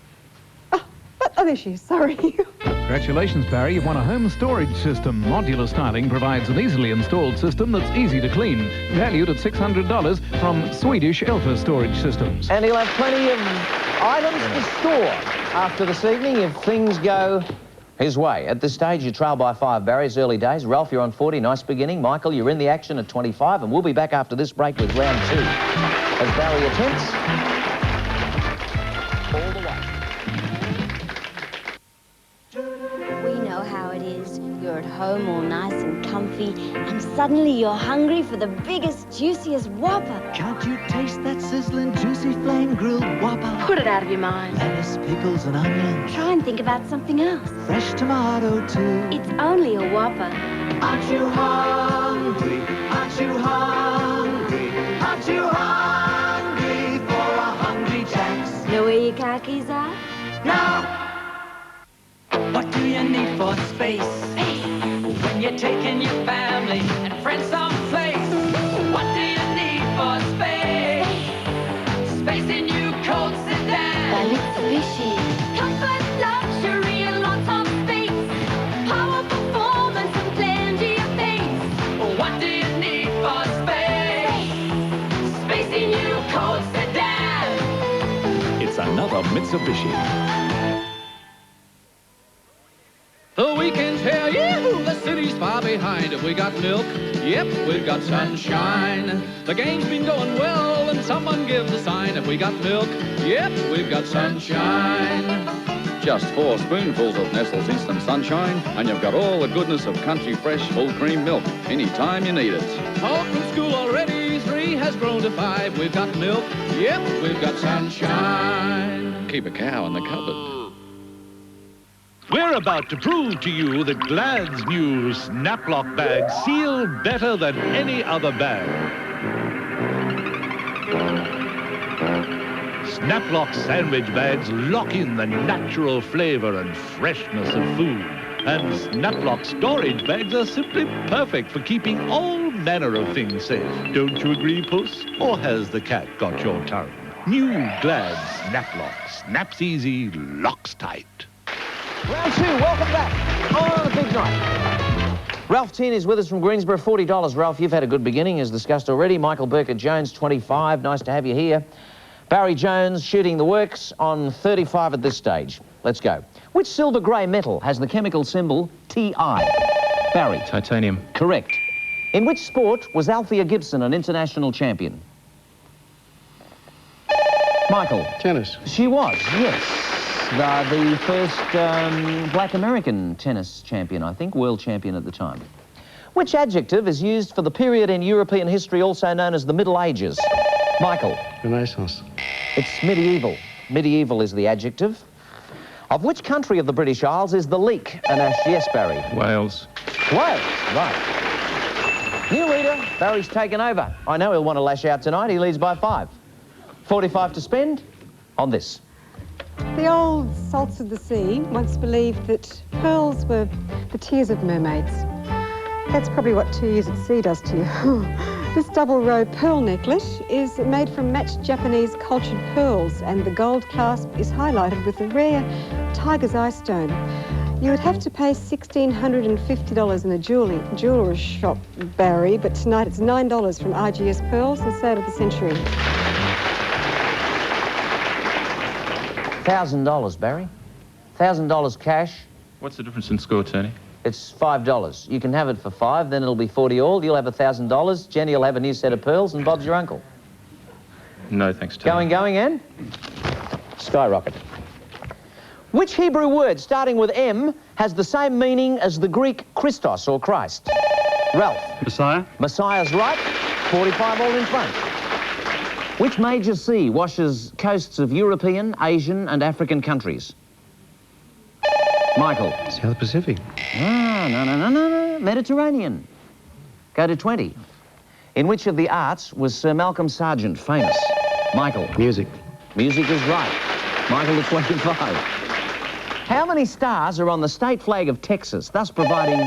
Speaker 2: Oh, there she is. Sorry.
Speaker 4: Congratulations, Barry. You've won a home storage system. Modular Styling provides an easily installed system that's easy to clean. Valued at $600 from Swedish Elfa Storage Systems.
Speaker 1: And he'll have plenty of items to store after this evening if things go his way. At this stage, you trail by 5, Barry. It's early days. Ralph, you're on 40. Nice beginning. Michael, you're in the action at 25, and we'll be back after this break with round 2. As Barry attempts... all the way.
Speaker 22: We know how it is. You're at home all nice and comfy, and suddenly you're hungry for the biggest, juiciest Whopper.
Speaker 23: Can't you taste that sizzling, juicy, flame-grilled Whopper?
Speaker 22: Put it out of your mind.
Speaker 23: Lettuce, pickles, and onions.
Speaker 22: Try and think about something else.
Speaker 23: Fresh tomato, too.
Speaker 22: It's only a Whopper.
Speaker 23: Aren't you hungry? Aren't you hungry? Aren't you hungry for a Hungry Jack's?
Speaker 22: Know where your car keys are?
Speaker 23: Now! What do you need for space? When you're taking your family and friends someplace. What do you need for space? Space in your coat sedan.
Speaker 22: By Mitsubishi.
Speaker 23: Comfort, luxury, and lots of space. Power, performance, and plenty of things. What do you need for space? Space in your coat sedan.
Speaker 9: It's another Mitsubishi.
Speaker 8: The weekend's here, yahoo! The city's far behind. Have we got milk? Yep, we've got sunshine. The game's been going well, and someone give the sign. Have we got milk? Yep, we've got sunshine.
Speaker 10: Just 4 spoonfuls of Nestle's Instant Sunshine, and you've got all the goodness of country fresh full cream milk anytime you need it.
Speaker 8: Home from school already, 3 has grown to 5. We've got milk. Yep, we've got sunshine.
Speaker 10: Keep a cow in the cupboard.
Speaker 4: We're about to prove to you that Glad's new Snap-Lock bags seal better than any other bag. Snap-Lock sandwich bags lock in the natural flavor and freshness of food. And Snap-Lock storage bags are simply perfect for keeping all manner of things safe. Don't you agree, Puss? Or has the cat got your tongue? New Glad Snap-Lock. Snaps easy, locks tight.
Speaker 1: Round 2, welcome back on a big night. Ralph Tien is with us from Greensboro, $40. Ralph, you've had a good beginning, as discussed already. Michael Burkett-Jones, 25. Nice to have you here. Barry Jones shooting the works on 35 at this stage. Let's go. Which silver grey metal has the chemical symbol Ti? Barry.
Speaker 11: Titanium.
Speaker 1: Correct. In which sport was Althea Gibson an international champion? Michael.
Speaker 3: Tennis.
Speaker 1: She was, yes. The first black American tennis champion, I think, world champion at the time. Which adjective is used for the period in European history also known as the Middle Ages? Michael.
Speaker 3: Renaissance.
Speaker 1: It's medieval. Medieval is the adjective. Of which country of the British Isles is the leak? And yes, Barry.
Speaker 11: Wales.
Speaker 1: Wales, right. New leader, Barry's taken over. I know he'll want to lash out tonight. He leads by 5. 45 to spend on this.
Speaker 2: The old salts of the sea once believed that pearls were the tears of mermaids. That's probably what 2 years at sea does to you. This double-row pearl necklace is made from matched Japanese cultured pearls, and the gold clasp is highlighted with a rare tiger's eye stone. You would have to pay $1,650 in a jeweller's shop, Barry, but tonight it's $9 from RGS Pearls, the sale of the century.
Speaker 1: $1,000, Barry. $1,000 cash.
Speaker 11: What's the difference in score, Tony?
Speaker 1: It's $5. You can have it for 5, then it'll be 40 all. You'll have $1,000. Jenny will have a new set of pearls, and Bob's your uncle.
Speaker 11: No, thanks, Tony.
Speaker 1: Going, and? Skyrocket. Which Hebrew word starting with M has the same meaning as the Greek Christos, or Christ? Ralph.
Speaker 7: Messiah.
Speaker 1: Messiah's right. 45 all in front. Which major sea washes coasts of European, Asian, and African countries? Michael.
Speaker 3: South Pacific.
Speaker 1: Ah, no. Mediterranean. Go to 20. In which of the arts was Sir Malcolm Sargent famous? Michael.
Speaker 3: Music.
Speaker 1: Music is right. Michael to 25. How many stars are on the state flag of Texas, thus providing...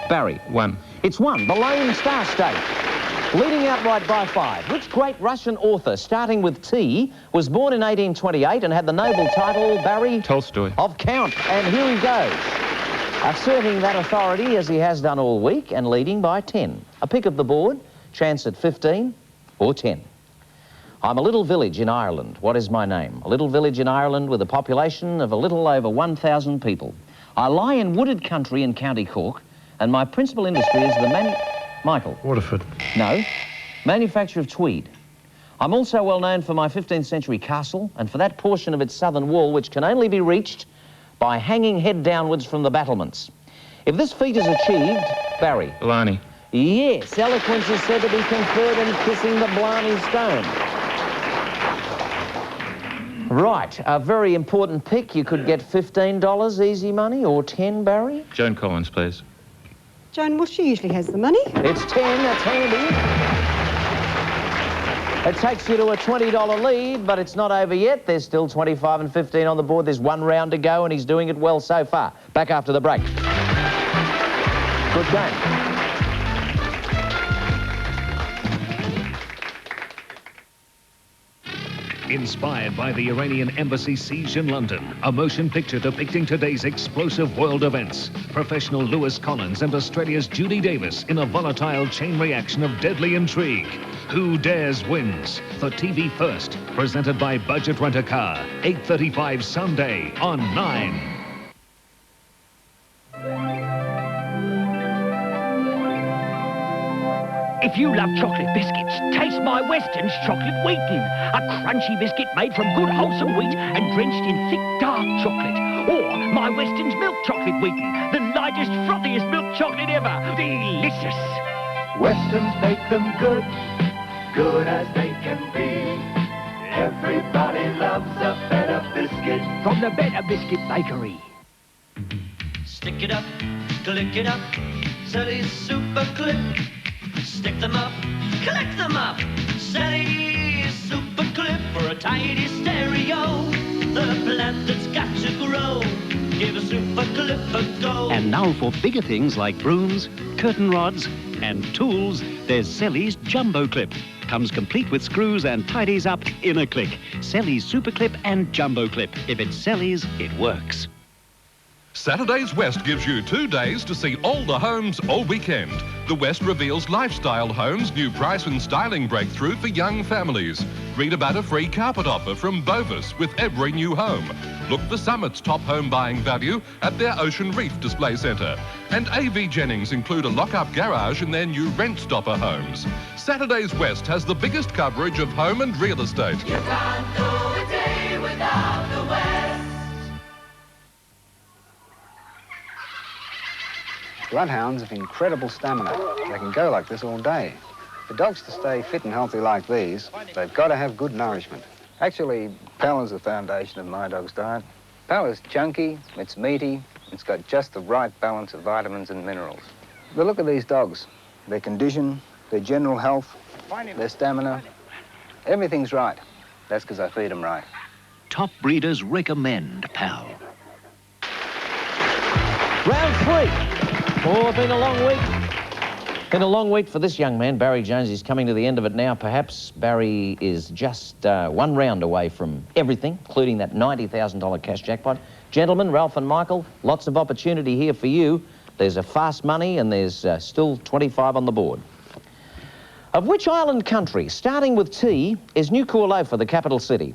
Speaker 1: Barry.
Speaker 11: 1.
Speaker 1: It's 1, the Lone Star State. Leading outright by 5. Which great Russian author, starting with T, was born in 1828 and had the noble title, Barry...
Speaker 11: Tolstoy.
Speaker 1: Of Count. And here he goes. Asserting that authority as he has done all week and leading by 10. A pick of the board, chance at 15 or 10. I'm a little village in Ireland. What is my name? A little village in Ireland with a population of a little over 1,000 people. I lie in wooded country in County Cork, and my principal industry is the Michael.
Speaker 3: Waterford.
Speaker 1: No. Manufacture of tweed. I'm also well known for my 15th century castle and for that portion of its southern wall which can only be reached by hanging head downwards from the battlements. If this feat is achieved, Barry.
Speaker 11: Blarney.
Speaker 1: Yes, eloquence is said to be conferred in kissing the Blarney Stone. Right, a very important pick. You could get $15 easy money or 10, Barry.
Speaker 11: Joan Collins, please.
Speaker 2: Joan, well, she usually has the money.
Speaker 1: It's 10, that's handy. It takes you to a $20 lead, but it's not over yet. There's still 25 and 15 on the board. There's 1 round to go, and he's doing it well so far. Back after the break. Good game.
Speaker 9: Inspired by the Iranian embassy siege in London, a motion picture depicting today's explosive world events. Professional Lewis Collins and Australia's Judy Davis in a volatile chain reaction of deadly intrigue. Who Dares Wins. For TV First, presented by Budget Rent-A-Car. 8:35 Sunday on 9.
Speaker 12: If you love chocolate biscuits, taste my Weston's Chocolate Wheaten. A crunchy biscuit made from good wholesome wheat and drenched in thick dark chocolate. Or my Weston's Milk Chocolate Wheaten, the lightest, frothiest milk chocolate ever. Delicious.
Speaker 15: Weston's make them good. good as they can be. Everybody loves a Better Biscuit
Speaker 12: From the Better Biscuit Bakery.
Speaker 13: Stick it up, click it up, Sally's Super Clip. Stick them up, collect them up, Sally's Super Clip for a tidy stereo. The plant that's got to grow, give a Super Clip a go.
Speaker 14: And now for bigger things like brooms, curtain rods and tools, there's Selly's Jumbo Clip. Comes complete with screws and tidies up in a click. Selly's Super Clip and Jumbo Clip. If it's Selly's, it works.
Speaker 16: Saturdays West gives you 2 days to see all the homes all weekend. The West reveals Lifestyle Homes' new price and styling breakthrough for young families. Read about a free carpet offer from Bovis with every new home. Look for Summit's top home buying value at their Ocean Reef display centre. And AV Jennings include a lock-up garage in their new Rent Stopper homes. Saturdays West has the biggest coverage of home and real estate.
Speaker 15: You can't go a day without the West.
Speaker 17: Bloodhounds have incredible stamina. They can go like this all day. For dogs to stay fit and healthy like these, they've got to have good nourishment. Actually, Pal is the foundation of my dog's diet. Pal is chunky, it's meaty, it's got just the right balance of vitamins and minerals. But look at these dogs. Their condition, their general health, their stamina, everything's right. That's because I feed them right.
Speaker 9: Top breeders recommend Pal.
Speaker 1: Round 3. Oh, been a long week. Been a long week for this young man, Barry Jones. He's coming to the end of it now. Perhaps Barry is just 1 round away from everything, including that $90,000 cash jackpot. Gentlemen, Ralph and Michael, lots of opportunity here for you. There's a fast money and there's still 25 on the board. Of which island country, starting with T, is New Kualofa the capital city?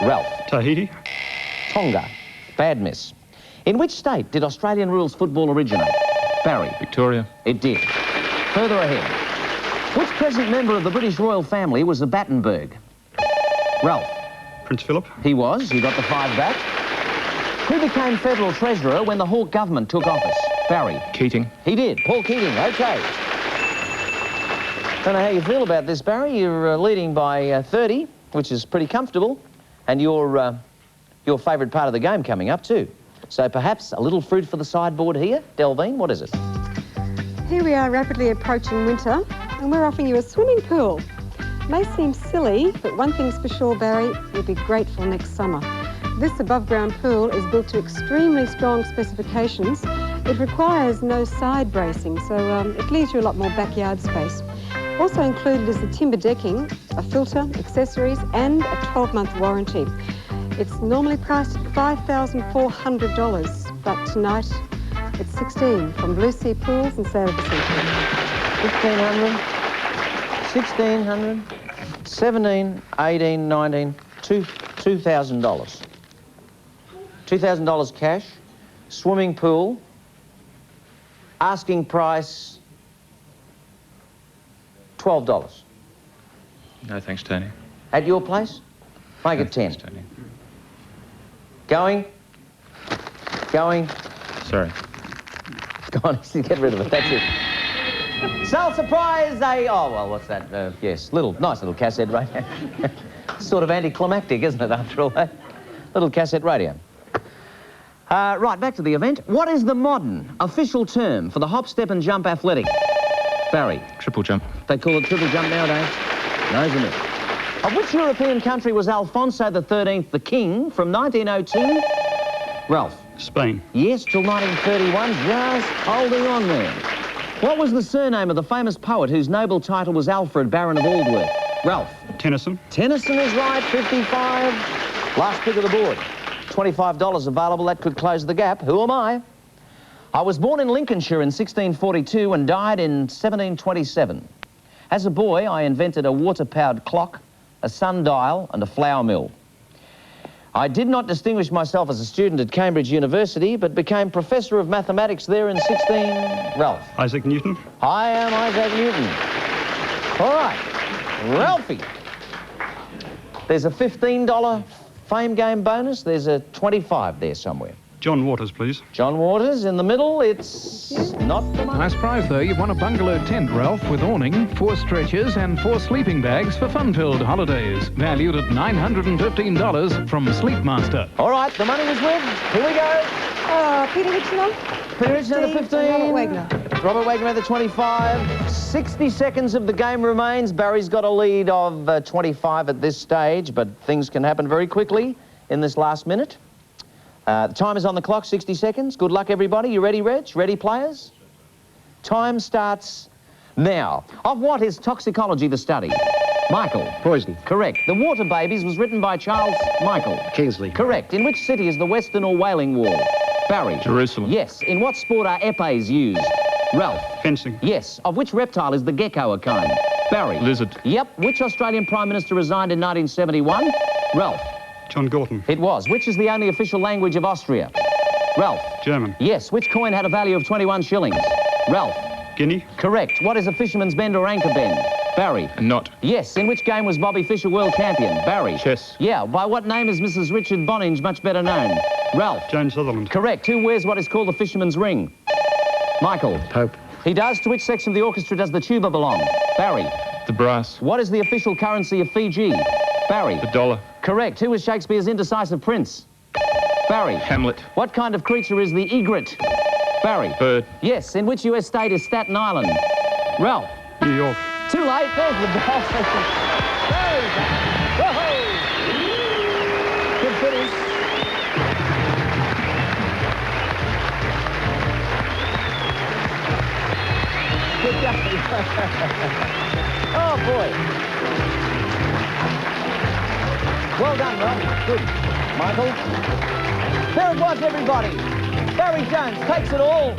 Speaker 1: Ralph.
Speaker 7: Tahiti.
Speaker 1: Tonga. Bad miss. In which state did Australian rules football originate? Barry.
Speaker 11: Victoria.
Speaker 1: It did. Further ahead. Which present member of the British royal family was the Battenberg? Ralph.
Speaker 7: Prince Philip.
Speaker 1: He was. He got the 5 back. Who became federal treasurer when the Hawke government took office? Barry.
Speaker 11: Keating.
Speaker 1: He did. Paul Keating. OK. Don't know how you feel about this, Barry. You're leading by 30, which is pretty comfortable. And your favourite part of the game coming up too. So perhaps a little fruit for the sideboard here. Delvine, what is it?
Speaker 2: Here we are rapidly approaching winter, and we're offering you a swimming pool. May seem silly, but one thing's for sure, Barry, you'll be grateful next summer. This above-ground pool is built to extremely strong specifications. It requires no side bracing, so it leaves you a lot more backyard space. Also included is the timber decking, a filter, accessories, and a 12-month warranty. It's normally priced at $5,400, but tonight it's $16 from Blue Sea Pools and Sale of the Century.
Speaker 1: $1,500, $1,600, $17, $18, $19, $2,000. $2,000 cash, swimming pool, asking price $12.
Speaker 11: No thanks, Tony.
Speaker 1: At your place? Make it 10.
Speaker 11: Thanks, Tony.
Speaker 1: Going.
Speaker 11: Sorry.
Speaker 1: Go on, get rid of it, that's it. Sale surprise, oh, well, what's that? Yes, nice little cassette radio. Sort of anticlimactic, isn't it, after all that? Little cassette radio. Right, back to the event. What is the modern official term for the hop, step and jump athletic? Barry.
Speaker 11: Triple jump.
Speaker 1: They call it triple jump nowadays. No, isn't it? Of which European country was Alfonso XIII the king from 1902? Ralph.
Speaker 7: Spain.
Speaker 1: Yes, till 1931, just holding on there. What was the surname of the famous poet whose noble title was Alfred, Baron of Aldworth? Ralph.
Speaker 7: Tennyson.
Speaker 1: Tennyson is right, 55. Last pick of the board. $25 available, that could close the gap. Who am I? I was born in Lincolnshire in 1642 and died in 1727. As a boy, I invented a water-powered clock, a sundial and a flour mill. I did not distinguish myself as a student at Cambridge University, but became Professor of Mathematics there in Ralph.
Speaker 7: Isaac Newton.
Speaker 1: I am Isaac Newton. All right, Ralphie. There's a $15 fame game bonus. There's a 25 there somewhere.
Speaker 7: John Waters, please.
Speaker 1: John Waters in the middle. It's not the money.
Speaker 4: Nice prize, though. You've won a bungalow tent, Ralph, with awning, 4 stretchers and 4 sleeping bags for fun-filled holidays, valued at $915 from Sleepmaster.
Speaker 1: All right, the money is with. Here we go.
Speaker 2: Peter Hitchner.
Speaker 1: Peter Hitchner, the 15.
Speaker 2: Robert Wagner.
Speaker 1: Robert Wagner, the 25. 60 seconds of the game remains. Barry's got a lead of 25 at this stage, but things can happen very quickly in this last minute. The time is on the clock, 60 seconds. Good luck, everybody. You ready, Reg? Ready, players? Time starts now. Of what is toxicology the study? Michael.
Speaker 3: Poison.
Speaker 1: Correct. The Water Babies was written by Charles Michael.
Speaker 3: Kingsley.
Speaker 1: Correct. In which city is the Western or Wailing Wall? Barry.
Speaker 11: Jerusalem.
Speaker 1: Yes. In what sport are epées used? Ralph.
Speaker 7: Fencing.
Speaker 1: Yes. Of which reptile is the gecko a kind? Barry.
Speaker 11: Lizard.
Speaker 1: Yep. Which Australian Prime Minister resigned in 1971? Ralph.
Speaker 7: John Gorton.
Speaker 1: It was. Which is the only official language of Austria? Ralph.
Speaker 7: German.
Speaker 1: Yes. Which coin had a value of 21 shillings? Ralph.
Speaker 7: Guinea.
Speaker 1: Correct. What is a fisherman's bend or anchor bend? Barry.
Speaker 11: A knot.
Speaker 1: Yes. In which game was Bobby Fischer world champion? Barry.
Speaker 11: Chess.
Speaker 1: Yeah. By what name is Mrs. Richard Bonninge much better known? Ralph.
Speaker 7: Jane Sutherland.
Speaker 1: Correct. Who wears what is called the fisherman's ring? Michael.
Speaker 3: Pope.
Speaker 1: He does. To which section of the orchestra does the tuba belong? Barry.
Speaker 11: The brass.
Speaker 1: What is the official currency of Fiji? Barry.
Speaker 11: The dollar.
Speaker 1: Correct. Who was Shakespeare's indecisive prince? Barry.
Speaker 11: Hamlet.
Speaker 1: What kind of creature is the egret? Barry.
Speaker 11: Bird.
Speaker 1: Yes. In which US state is Staten Island? Ralph.
Speaker 7: New York.
Speaker 1: Too late. There's the ball. Barry. Whoa. Good finish. Good job. Oh, boy. Well done, Rob. Good. Michael. There it was, everybody. Barry Jones takes it all.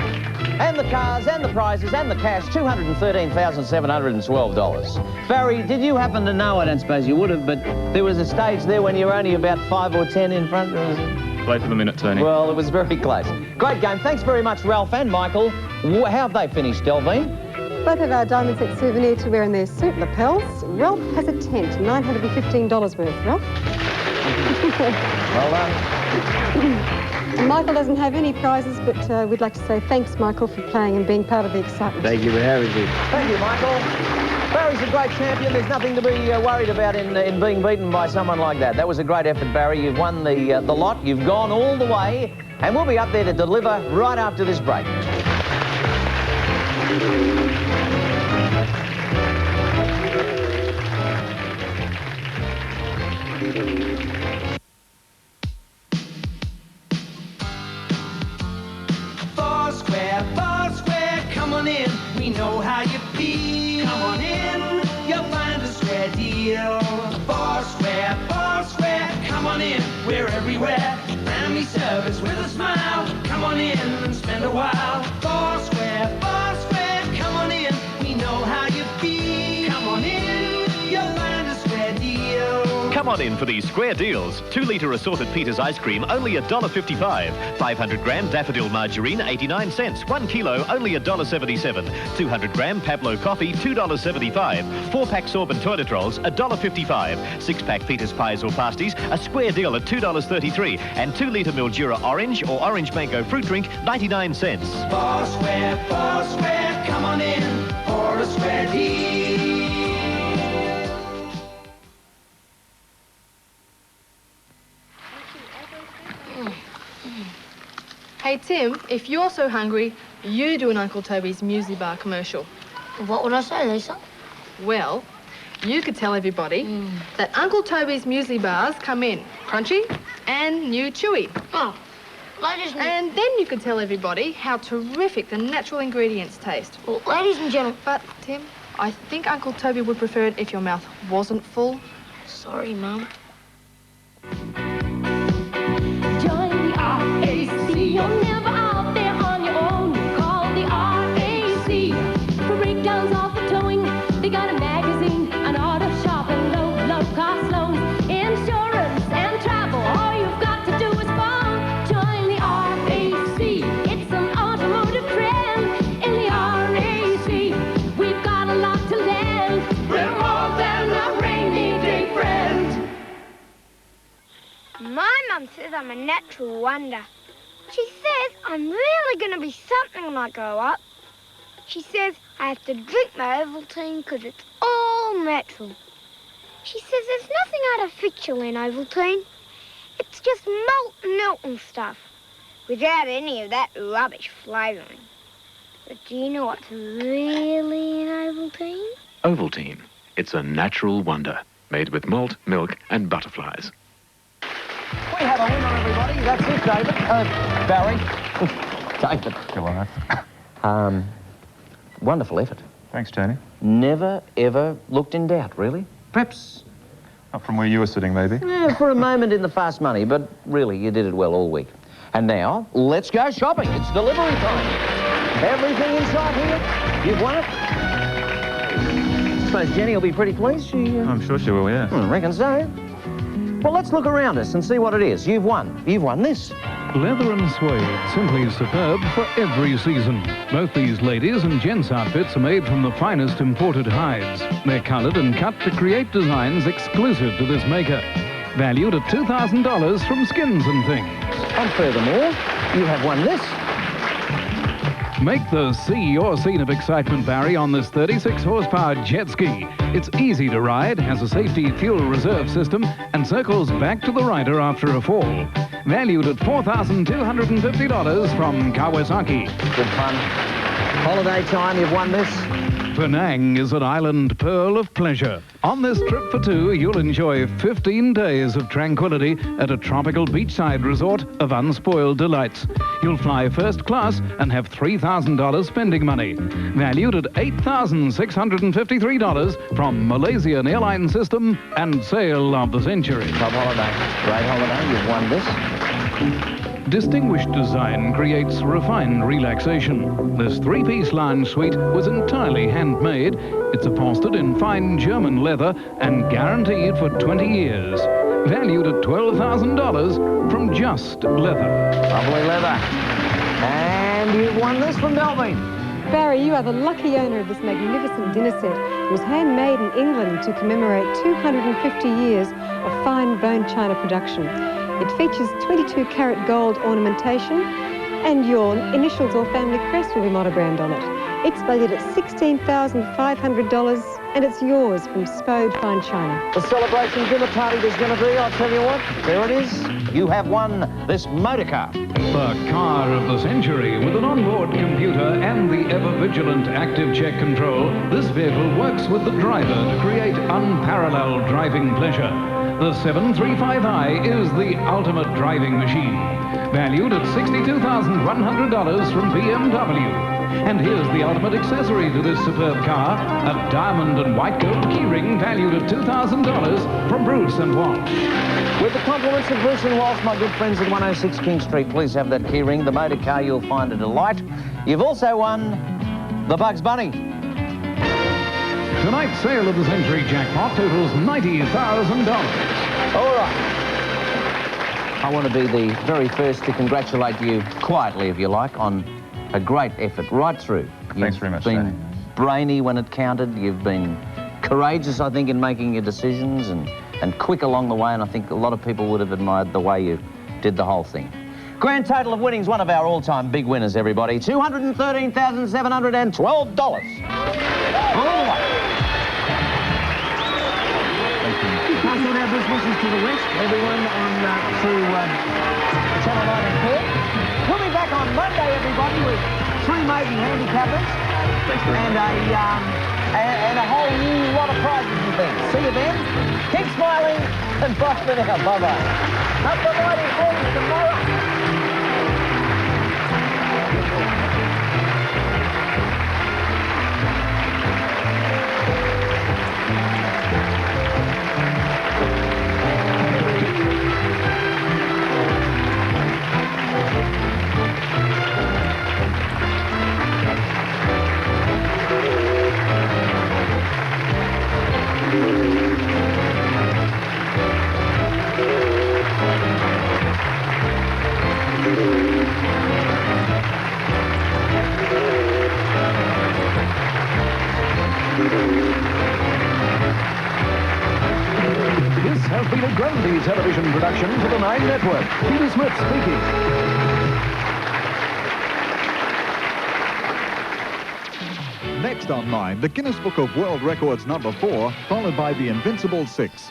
Speaker 1: And the cars, and the prizes, and the cash, $213,712. Barry, did you happen to know, I don't suppose you would have, but there was a stage there when you were only about 5 or 10 in front of us?
Speaker 11: Play for the minute, Tony.
Speaker 1: Well, it was very close. Great game. Thanks very much, Ralph and Michael. How have they finished, Delvine?
Speaker 2: Both of our diamond set souvenir to wear in their suit lapels. Ralph has a tent, $915 worth. Ralph?
Speaker 1: Well done.
Speaker 2: Michael doesn't have any prizes, but we'd like to say thanks, Michael, for playing and being part of the excitement.
Speaker 3: Thank you for having me.
Speaker 1: Thank you, Michael. Barry's a great champion. There's nothing to be worried about in being beaten by someone like that. That was a great effort, Barry. You've won the lot. You've gone all the way. And we'll be up there to deliver right after this break.
Speaker 23: Foursquare, come on in. We know how you feel. Come on in, you'll find a square deal. Foursquare, come on in. We're everywhere. Family service with a smile. Come on in and spend a while. Foursquare, come on in. We know how you feel. Come on in, you'll find a square deal.
Speaker 6: Come on in for these square deals. 2-litre assorted Peter's ice cream, only $1.55. 500-gram daffodil margarine, 89 cents. 1 kilo, only $1.77. 200-gram Pablo coffee, $2.75. 4-pack Sorbent toilet rolls, $1.55. 6-pack Peter's pies or pasties, a square deal at $2.33. And 2-litre Mildura orange or orange mango fruit drink, 99 cents.
Speaker 23: Foursquare, come on in for a square deal.
Speaker 18: Hey, Tim, if you're so hungry, you do an Uncle Toby's Muesli Bar commercial.
Speaker 19: What would I say, Lisa?
Speaker 18: Well, you could tell everybody that Uncle Toby's Muesli Bars come in crunchy and new chewy.
Speaker 19: Oh, ladies and...
Speaker 18: And then you could tell everybody how terrific the natural ingredients taste.
Speaker 19: Well, ladies and gentlemen...
Speaker 18: But, Tim, I think Uncle Toby would prefer it if your mouth wasn't full.
Speaker 19: Sorry, Mum.
Speaker 23: Join the RAC. You're never out there on your own. Call the RAC. For breakdowns off the towing, they got a magazine, an auto shop, and low-cost loans, insurance and travel. All you've got to do is phone. Join the RAC. It's an automotive trend in the RAC. We've got a lot to lend. We're more than a rainy day friend.
Speaker 19: My mum says I'm a natural wonder.
Speaker 5: She says I'm really going to be something when I grow up. She says I have to drink my Ovaltine because it's all natural. She says there's nothing artificial in Ovaltine. It's just malt and milk and stuff, without any of that rubbish flavouring. But do you know what's really in Ovaltine?
Speaker 20: Ovaltine. It's a natural wonder, made with malt, milk, and butterflies.
Speaker 1: We have a winner, everybody. That's it, David. Barry. David.
Speaker 11: Good one.
Speaker 1: Wonderful effort.
Speaker 11: Thanks, Tony.
Speaker 1: Never, ever looked in doubt, really. Perhaps...
Speaker 11: Not from where you were sitting, maybe.
Speaker 1: For a moment in the fast money, but really, you did it well all week. And now, let's go shopping. It's delivery time. Everything inside here, you've won it. I suppose Jenny will be pretty pleased.
Speaker 11: I'm sure she will, yeah.
Speaker 1: I reckon so. Well, let's look around us and see what it is. You've won. You've won this.
Speaker 4: Leather and suede, simply superb for every season. Both these ladies' and gents' outfits are made from the finest imported hides. They're coloured and cut to create designs exclusive to this maker. Valued at $2,000 from Skins and Things.
Speaker 1: And furthermore, you have won this.
Speaker 4: Make the sea your scene of excitement, Barry, on this 36-horsepower jet ski. It's easy to ride, has a safety fuel reserve system, and circles back to the rider after a fall. Valued at $4,250 from Kawasaki.
Speaker 1: Good fun. Holiday time, you've won this.
Speaker 4: Penang is an island pearl of pleasure. On this trip for two, you'll enjoy 15 days of tranquility at a tropical beachside resort of unspoiled delights. You'll fly first class and have $3,000 spending money. Valued at $8,653 from Malaysian Airline System and Sail of the Century.
Speaker 1: Top holiday. Great holiday. You've won this.
Speaker 4: Distinguished design creates refined relaxation. This three-piece lounge suite was entirely handmade. It's upholstered in fine German leather and guaranteed for 20 years. Valued at $12,000 from Just Leather.
Speaker 1: Lovely leather. And you've won this from Melvin.
Speaker 2: Barry, you are the lucky owner of this magnificent dinner set. It was handmade in England to commemorate 250 years of fine bone china production. It features 22-carat gold ornamentation, and your initials or family crest will be monogrammed on it. It's valued at $16,500, and it's yours from Spode Fine China.
Speaker 1: The celebration dinner party there's going to be, I'll tell you what, there it is. You have won this motor car.
Speaker 4: The car of the century with an onboard computer and the ever-vigilant active check control, this vehicle works with the driver to create unparalleled driving pleasure. The 735i is the ultimate driving machine. Valued at $62,100 from BMW. And here's the ultimate accessory to this superb car, a diamond and white gold keyring valued at $2,000 from Bruce & Walsh.
Speaker 1: With the compliments of Bruce & Walsh, my good friends at 106 King Street, please have that keyring. The motor car, you'll find a delight. You've also won the Bugs Bunny.
Speaker 4: Tonight's sale of the century jackpot totals $90,000.
Speaker 1: All right. I want to be the very first to congratulate you quietly, if you like, on a great effort right through.
Speaker 11: Thanks very much,
Speaker 1: You've
Speaker 11: Tony.
Speaker 1: been brainy when it counted. You've been courageous, I think, in making your decisions and quick along the way, and I think a lot of people would have admired the way you did the whole thing. Grand total of winnings, one of our all-time big winners, everybody, $213,712. All the way. Pass on our best wishes to the West, everyone on through Channel 9 and Perth. We'll be back on Monday, everybody, with 3 maiden handicappers and a whole new lot of prizes and things. See you then. Keep smiling and bye for now. Bye-bye. Up the mighty horns tomorrow.
Speaker 4: This has been a Grundy television production for the Nine Network. Peter Smith speaking.
Speaker 8: Next on 9, the Guinness Book of World Records number 4, followed by the Invincible 6.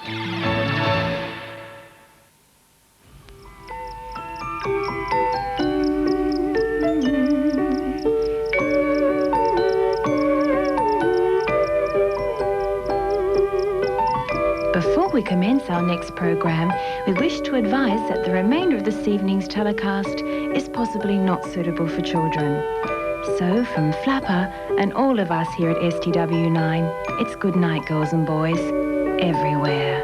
Speaker 21: Before we commence our next program, we wish to advise that the remainder of this evening's telecast is possibly not suitable for children. So, from Flapper and all of us here at STW9, it's good night, girls and boys, everywhere.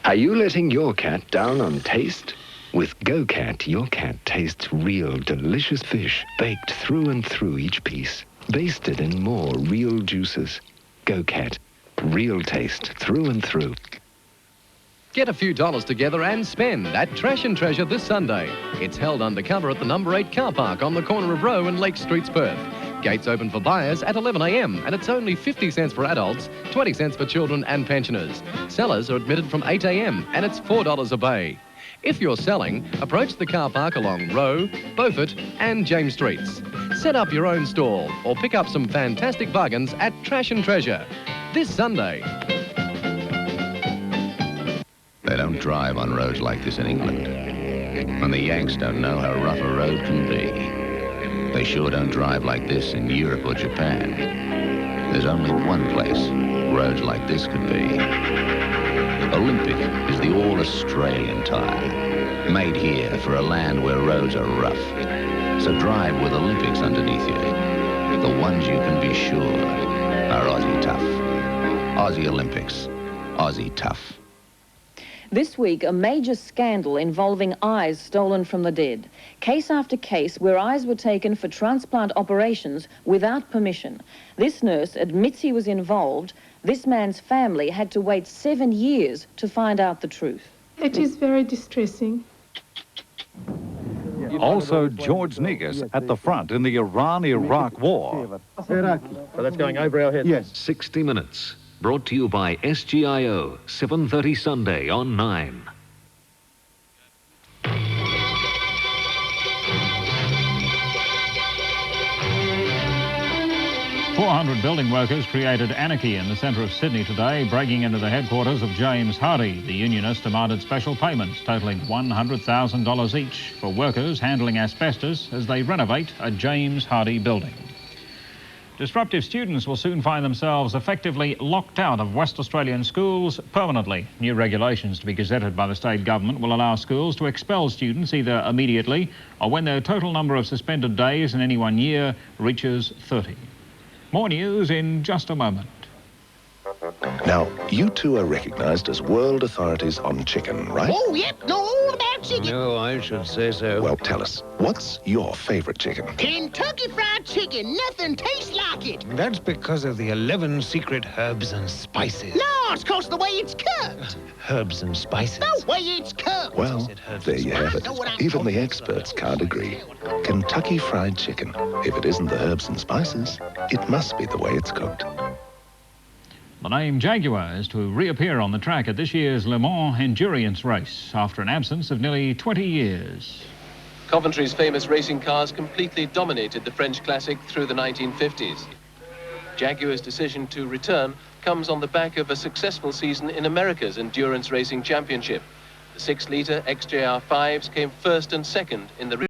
Speaker 22: Are you letting your cat down on taste? With GoCat, your cat tastes real, delicious fish, baked through and through each piece, basted in more real juices. GoCat, real taste through and through.
Speaker 24: Get a few dollars together and spend at Trash and Treasure this Sunday. It's held undercover at the number 8 car park on the corner of Rowe and Lake Streets, Perth. Gates open for buyers at 11 a.m. and it's only 50 cents for adults, 20 cents for children and pensioners. Sellers are admitted from 8 a.m. and it's $4 a bay. If you're selling, approach the car park along Rowe, Beaufort and James Streets. Set up your own stall or pick up some fantastic bargains at Trash and Treasure this Sunday.
Speaker 25: They don't drive on roads like this in England. And the Yanks don't know how rough a road can be. They sure don't drive like this in Europe or Japan. There's only one place roads like this could be. Olympic is the all-Australian tyre, made here for a land where roads are rough. So drive with Olympics underneath you. The ones you can be sure are Aussie tough. Aussie Olympics. Aussie tough.
Speaker 26: This week, a major scandal involving eyes stolen from the dead. Case after case where eyes were taken for transplant operations without permission. This nurse admits he was involved. This man's family had to wait 7 years to find out the truth.
Speaker 27: It is very distressing.
Speaker 8: Also, George Negus at the front in the Iran-Iraq war.
Speaker 28: So that's going over our heads?
Speaker 8: Yes.
Speaker 9: 60 Minutes. Brought to you by SGIO, 7:30 Sunday on 9.
Speaker 29: .400 building workers created anarchy in the centre of Sydney today, breaking into the headquarters of James Hardie. The unionists demanded special payments totalling $100,000 each for workers handling asbestos as they renovate a James Hardie building. Disruptive students will soon find themselves effectively locked out of West Australian schools permanently. New regulations to be gazetted by the state government will allow schools to expel students either immediately or when their total number of suspended days in any 1 year reaches 30. More news in just a moment.
Speaker 30: Now, you two are recognized as world authorities on chicken, right?
Speaker 31: Oh, yep, know all about chicken.
Speaker 30: No, I should say so. Well, tell us, what's your favorite chicken?
Speaker 31: Kentucky Fried Chicken. Nothing tastes like it.
Speaker 32: That's because of the 11 secret herbs and spices.
Speaker 31: No, it's because of the way it's cooked.
Speaker 32: Herbs and spices.
Speaker 31: The way it's cooked.
Speaker 30: Well, there you have it. Even the experts can't agree. Kentucky Fried Chicken. If it isn't the herbs and spices, it must be the way it's cooked.
Speaker 29: The name Jaguar is to reappear on the track at this year's Le Mans endurance race after an absence of nearly 20 years.
Speaker 33: Coventry's famous racing cars completely dominated the French Classic through the 1950s. Jaguar's decision to return comes on the back of a successful season in America's Endurance Racing Championship. The 6-litre XJR5s came first and second in the